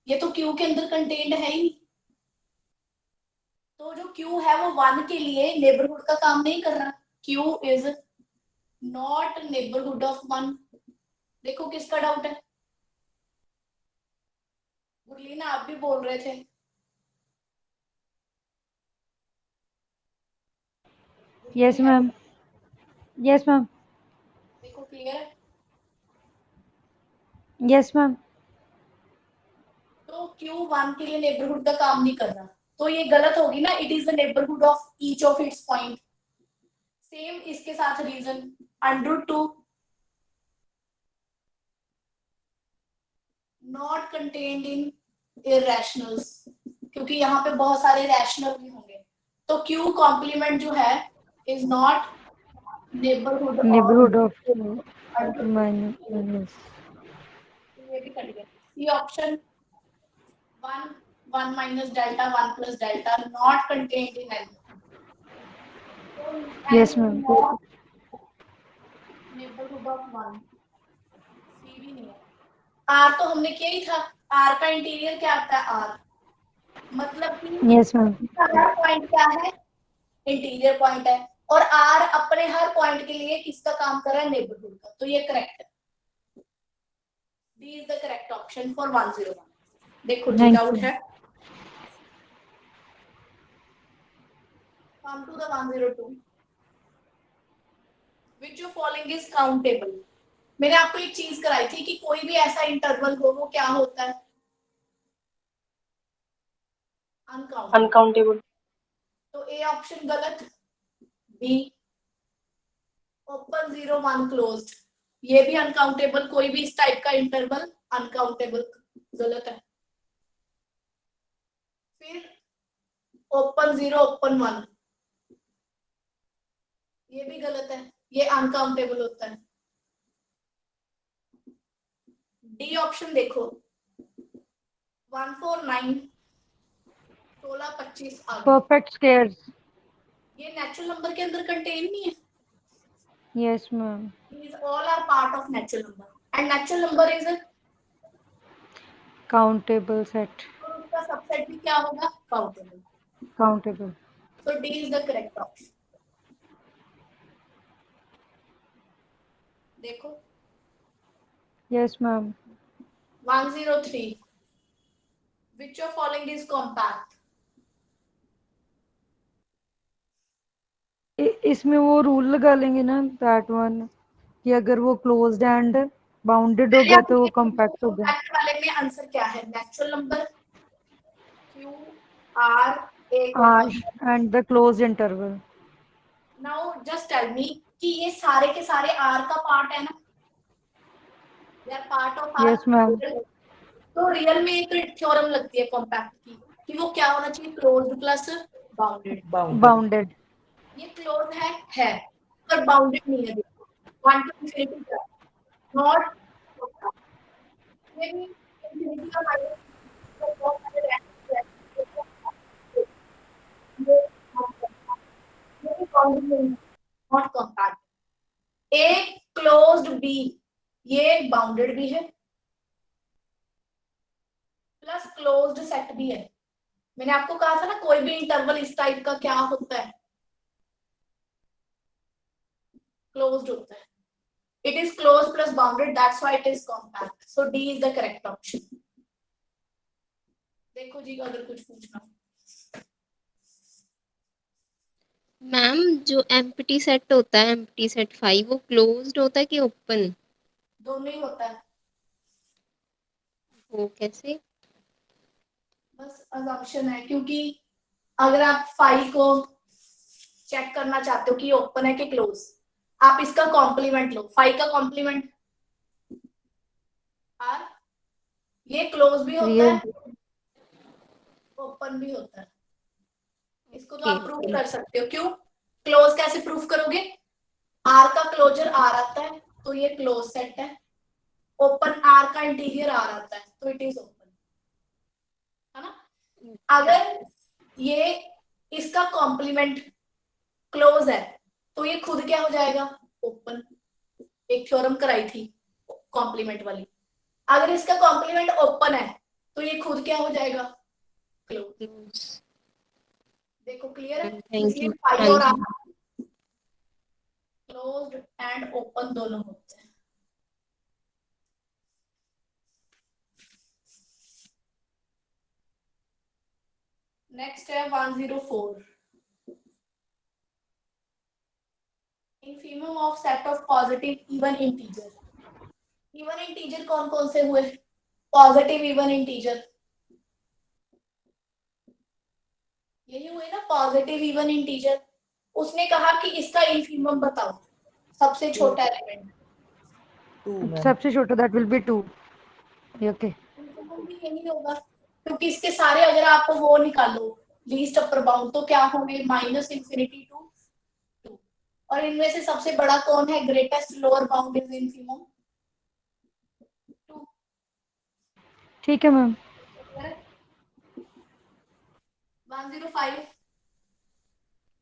ये तो क्यू के अंदर कंटेन्ड है ही. तो जो क्यू है वो 1 के लिए नेबरहुड का काम नहीं कर रहा. Q is not neighbourhood of 1. देखो किसका डाउट है? गुरलीना आप भी बोल रहे थे. Yes ma'am. Yes ma'am. देखो क्लियर है. Yes ma'am. तो क्यू 1 के लिए नेबरहुड का काम नहीं कर रहा, तो ये गलत होगी ना. It is the neighbourhood of each of its point. Same इसके साथ reason √2 not contained in irrationals, क्योंकि यहाँ पे बहुत सारे रैशनल भी होंगे. तो क्यू कॉम्प्लीमेंट जो है is not neighbourhood of √2. Minus. ये भी कट गया. C option 1 minus delta 1 plus delta not contained in N. Yes ma'am. Neighbourhood of 1. C भी नहीं है. आर तो हमने किया ही था. आर का इंटीरियर क्या आता है? आर मतलब कि यस मैम. हर पॉइंट क्या है? इंटीरियर पॉइंट है. और आर अपने हर पॉइंट के लिए किसका काम कर रहा है? नेबरहुड का. तो ये करेक्ट है. D is the correct option for 101. देखो जी डाउट है. Come to the 102. Which of following is countable? मैंने आपको एक चीज कराई थी कि कोई भी ऐसा इंटरवल हो वो क्या होता है? अनकाउंटेबल. अनकाउंटेबल. तो ए ऑप्शन गलत. बी ओपन 0 1 क्लोज्ड, ये भी अनकाउंटेबल. कोई भी इस टाइप का इंटरवल अनकाउंटेबल, गलत है. फिर ओपन 0 ओपन 1, ये भी गलत है. ये अनकाउंटेबल होता है. डी ऑप्शन देखो 149 16 25 आगे. Perfect squares. ये नेचुरल नंबर के अंदर कंटेन नहीं है. Yes ma'am. These all are part of natural number and natural number is a countable set. और उसका सबसेट भी क्या होगा? Countable. Countable. So D is the correct option. देखो yes ma'am 103 which of following is compact? इसमें वो rule लगा लेंगे ना दैट वन कि अगर वो क्लोज्ड एंड बाउंडेड हो गया तो वो कॉम्पैक्ट हो गया। कॉम्पैक्ट वाले में आंसर क्या है? Natural number Q R A R and the closed interval. Now just tell me कि ये सारे के सारे R का पार्ट है ना? They are part of R। Yes ma'am. तो रियल में एक थ्योरम लगती है कॉम्पैक्ट की कि वो क्या होना चाहिए? Closed plus bounded. बाउंडेड। ये क्लोज है पर बाउंडेड नहीं है। 1 to infinity नॉट ये भी infinity का माइनस बहुत सारे not compact. A closed B ये बाउंडेड भी है प्लस क्लोज्ड सेट भी है। मैंने आपको कहा था ना कोई भी इंटरवल इस टाइप का क्या होता है? क्लोज्ड होता है। It is closed plus bounded, that's why it is compact. So D is the correct option. देखो जी अगर कुछ पूछना। मैम जो एम्प्टी सेट होता है, एम्प्टी सेट 5, वो क्लोज्ड होता है कि ओपन? दोनों ही होता है। वो कैसे? बस assumption है क्योंकि अगर आप फाइल को चेक करना चाहते हो कि ओपन है कि क्लोज, आप इसका कॉम्प्लीमेंट लो। फाइव का कॉम्प्लीमेंट आर, ये क्लोज भी होता है ओपन भी होता है। इसको तो आप प्रूव कर सकते हो। क्यों? क्लोज कैसे प्रूफ करोगे? आर का क्लोजर आर आता है तो ये क्लोज सेट है। ओपन आर का इंटीरियर आर आता है तो इट इज ओपन, है ना? अगर ये इसका कॉम्प्लीमेंट क्लोज है तो ये खुद क्या हो जाएगा? ओपन। एक थ्योरम कराई थी कॉम्प्लीमेंट वाली। अगर इसका कॉम्प्लीमेंट ओपन है तो ये खुद क्या हो जाएगा? क्लोज। देखो क्लियर है? Thank you. फाइव और क्लोज्ड एंड ओपन दोनों होते हैं। नेक्स्ट है 104 infimum of set of positive even integer। Even integer कौन कौन से हुए? पॉजिटिव इवन इंटीजर यही हुए ना, पॉजिटिव इवन इंटीजर। उसने कहा कि इसका इंफीमम बताओ, सबसे छोटा एलिमेंट। सबसे छोटा दैट विल बी 2। ओके इंफीमम भी यही होगा क्योंकि इसके सारे अगर आप वो निकालो लीस्ट अपर बाउंड तो क्या होंगे? Minus infinity to 2। और इनमें से सबसे बड़ा कौन है? Greatest lower bound is infimum 2। ठीक है मैम। 105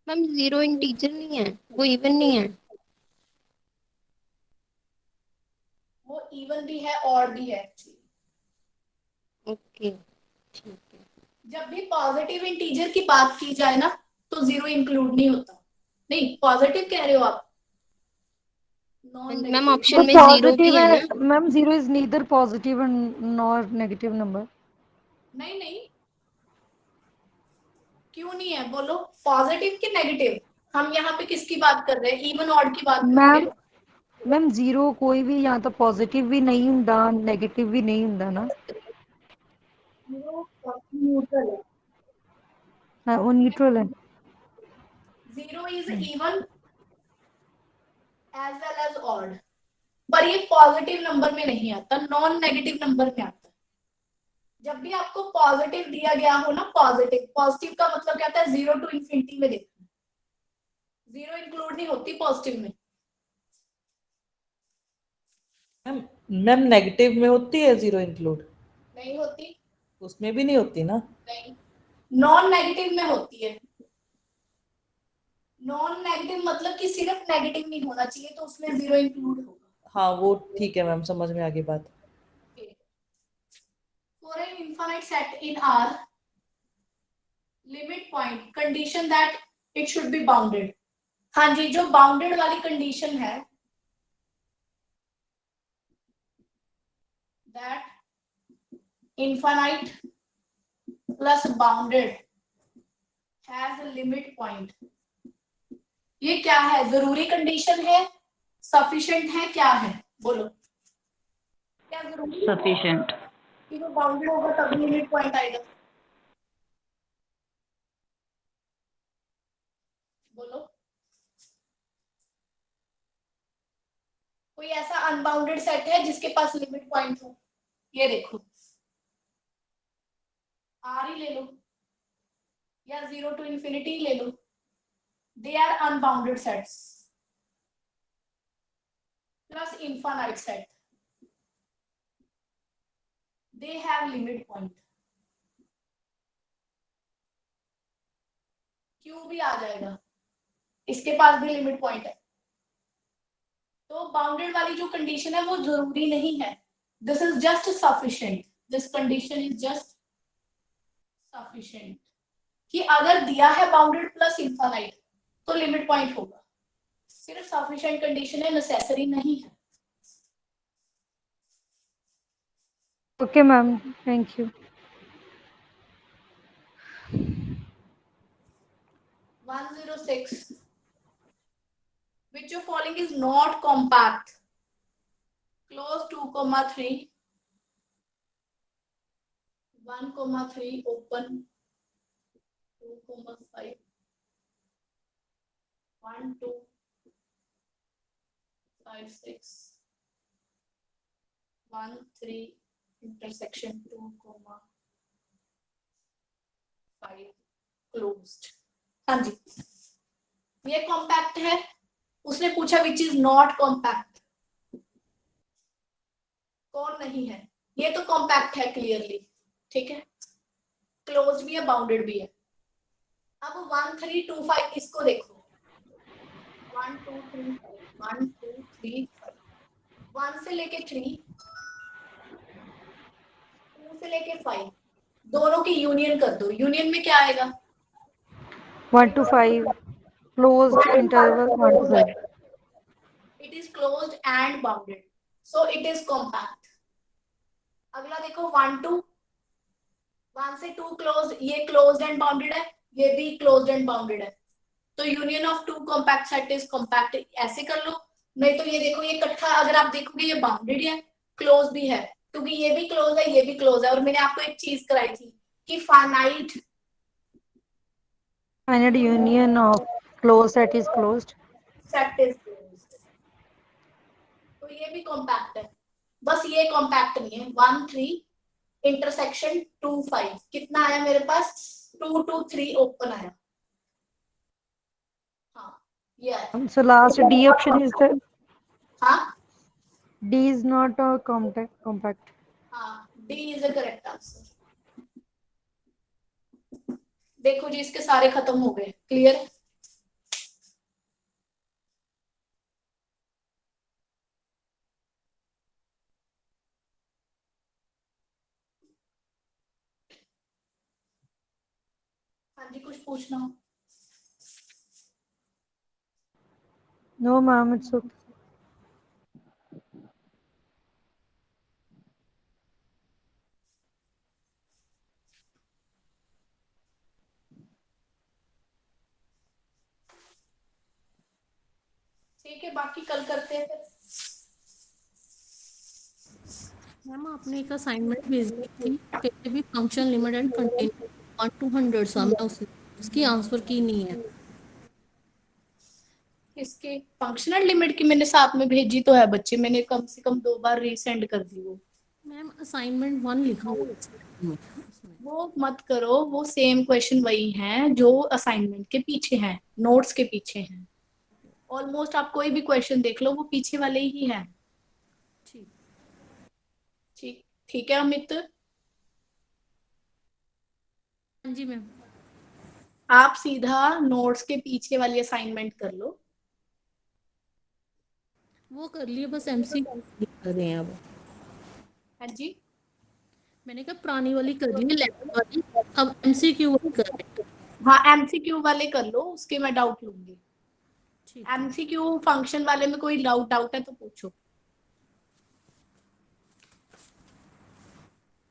मैम जीरो इंटीजर नहीं है, वो इवन नहीं है। वो इवन भी है और भी है। ओके ठीक है। जब भी पॉजिटिव इंटीजर की बात की जाए ना तो जीरो इंक्लूड नहीं होता। नहीं, पॉजिटिव कह रहे हो आप? मैम ऑप्शन में जीरो भी है ना? Ma'am zero is neither positive and nor negative number. नहीं नहीं, क्यों नहीं है? बोलो पॉजिटिव कि नेगेटिव? हम यहाँ पे किसकी बात कर रहे हैं? इवन ऑड की बात कर रहे हैं। मैम जीरो कोई भी या तो पॉजिटिव भी नहीं हुंदा नेगेटिव भी नहीं हुंदा ना। जीरो न्यूट्रल है। हाँ वो न्यूट्रल है। Zero is even as well as odd, पर ये पॉजिटिव नंबर में नहीं आता, नॉन नेगेटिव नंबर में आता है। जब भी आपको पॉजिटिव दिया गया हो ना, पॉजिटिव का मतलब क्या होता है? 0 to infinity में देखना। जीरो इंक्लूड नहीं होती पॉजिटिव में। मैम नेगेटिव में होती है जीरो इंक्लूड? नहीं होती। उसमें भी नहीं होती ना? नहीं, नॉन नेगेटिव में होती है। नॉन नेगेटिव मतलब कि सिर्फ नेगेटिव नहीं होना चाहिए तो उसमें जीरो इंक्लूड होगा। हाँ वो ठीक है मैम, समझ में आ गई बात। For an infinite set in R, limit point condition that it should be bounded। हाँ जी, जो बाउंडेड वाली कंडीशन है that infinite plus bounded has a limit point. ये क्या है? जरूरी कंडीशन है, सफिशिएंट है, क्या है? बोलो क्या जरूरी? सफिशिएंट। कि वो बाउंडेड होगा तभी लिमिट पॉइंट आएगा। बोलो कोई ऐसा अनबाउंडेड सेट है जिसके पास लिमिट पॉइंट हो? ये देखो आर ही ले लो या 0 to infinity ले लो, they are unbounded sets plus infinite set, they have limit point. क्यों भी आ जाएगा, इसके पास भी लिमिट पॉइंट है। तो बाउंडेड वाली जो कंडीशन है वो जरूरी नहीं है, this is just sufficient, this condition is just sufficient कि अगर दिया है बाउंडेड प्लस इनफाइनाइट तो लिमिट पॉइंट होगा। सिर्फ सफिशिएंट कंडीशन है, नेसेसरी नहीं है। Okay ma'am, thank you. 106 which of following is not compact? Close 2,3 1,3 open 2,5 1 2 5 6 1 3 intersection 2,5 closed। हाँ जी, ये कॉम्पैक्ट है। उसने पूछा विच इज नॉट कॉम्पैक्ट, कौन नहीं है? ये तो कॉम्पैक्ट है क्लियरली, ठीक है, क्लोज भी है, बाउंडेड भी है। अब 1 3 2 5 इसको देखो, 1 2 3 5 1 2 3 5 1 से लेके 3 2 से लेके 5 दोनों की यूनियन कर दो। यूनियन में क्या आएगा? 1 to 5 closed interval 1 to 5। It is closed and bounded, so it is compact। अगला देखो 1 2 1 से 2 क्लोज, ये क्लोज्ड एंड बाउंडेड है, ये भी क्लोज्ड एंड बाउंडेड है, तो union of two compact set is compact. ऐसे कर लो, नहीं तो ये देखो ये इकट्ठा अगर आप देखोगे ये बाउंडेड है, क्लोज भी है, क्योंकि ये भी क्लोज है, ये भी क्लोज है। और मैंने आपको एक चीज कराई थी कि finite union of closed set is closed। Set is closed, तो ये भी कॉम्पैक्ट है। बस ये कॉम्पैक्ट नहीं है। 1 3 इंटरसेक्शन 2 5 कितना आया मेरे पास? 2 2 3 ओपन आया। हाँ ये आया। So last D option is the हाँ D is not a compact। हाँ, D is the correct answer. देखो जी इसके सारे खत्म हो गए, क्लियर? हाँ जी, कुछ पूछना हो? No ma'am, it's okay। ठीक है, बाकी कल करते हैं फिर। मैम आपने एक असाइनमेंट भेजी थी, कहते भी function limit and continue 1 to 100 सम है, उसकी आंसर की नहीं है। इसके फंक्शनल लिमिट की मैंने साथ में भेजी तो है बच्चे, मैंने कम से कम 2 बार रीसेंड कर दी। वो मैम असाइनमेंट 1 लिखा हुआ है। वो मत करो, वो सेम क्वेश्चन वही हैं जो असाइनमेंट के पीछे हैं, नोट्स के पीछे हैं। ऑलमोस्ट आप कोई भी क्वेश्चन देख लो वो पीछे वाले ही हैं। ठीक ठीक है अमित? हाँ जी मैम। आप सीधा नोट्स के पीछे वाली असाइनमेंट कर लो। वो कर लिए, बस एमसी कर रहे हैं अब। हाँ जी, मैंने कहा पुरानी वाली कर ली, लेफ्ट वाली, अब एमसीक्यू कर रहे हैं। हाँ एमसीक्यू वाले कर लो, उसके मैं डाउट लूंगी। एमसीक्यू फंक्शन वाले में कोई डाउट है तो पूछो।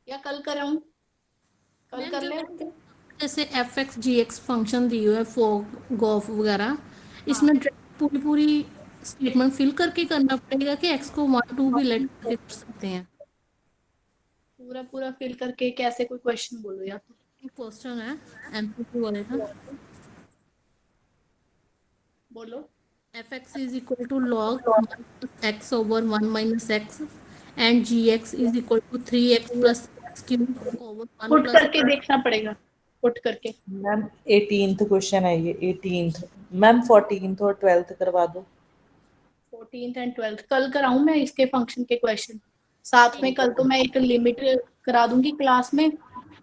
या कल कराऊं? कल मैम कर जो ले। जैसे एफ एक्स जी एक्स फंक्शन दिए हुए फॉर गॉफ वगैरह, हाँ, इसमें पूरी पूरी स्टेटमेंट फिल करके करना पड़ेगा कि एक्स को 1 2 भी लेट करके कर सकते हैं? पूरा पूरा फिल करके कैसे? कोई क्वेश्चन बोलो या तो। क्वेश्चन है एमसीक्यू वाले का। बोलो। F x is equal to log x over 1 minus x and g x is equal to 3x plus x cube over 1 put plus. करके देखना पड़ेगा, पुट करके। मैम 18th क्वेश्चन है ये, 18th। मैम 14th और 12th करवा दो। 14th and 12th कल कराऊं मैं इसके फंक्शन के क्वेश्चन साथ में? कल तो मैं एक लिमिट करा दूंगी क्लास में,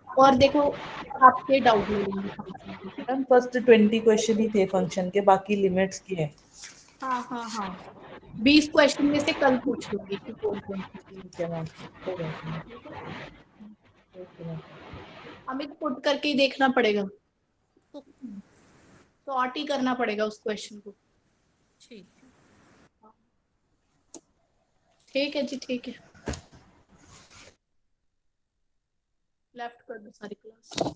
और देखो आपके डाउट ले लूंगी फंक्शन के, ठीक है? मैम फर्स्ट 20 क्वेश्चन ही थे फंक्शन के, बाकी लिमिट्स के हैं। हाँ हाँ हाँ, 20 क्वेश्चन में से कल पूछ लूंगी कि कौन कौन से। ठीक है मैम, कोई बात नहीं। ठीक है, ओके मैम। हमें तो पुट करके ही देखना पड़ेगा, सॉर्ट ही करना पड़ेगा उस क्वेश्चन को। ठीक। ठीक है जी, ठीक है। लेफ्ट कर दो सारी क्लास।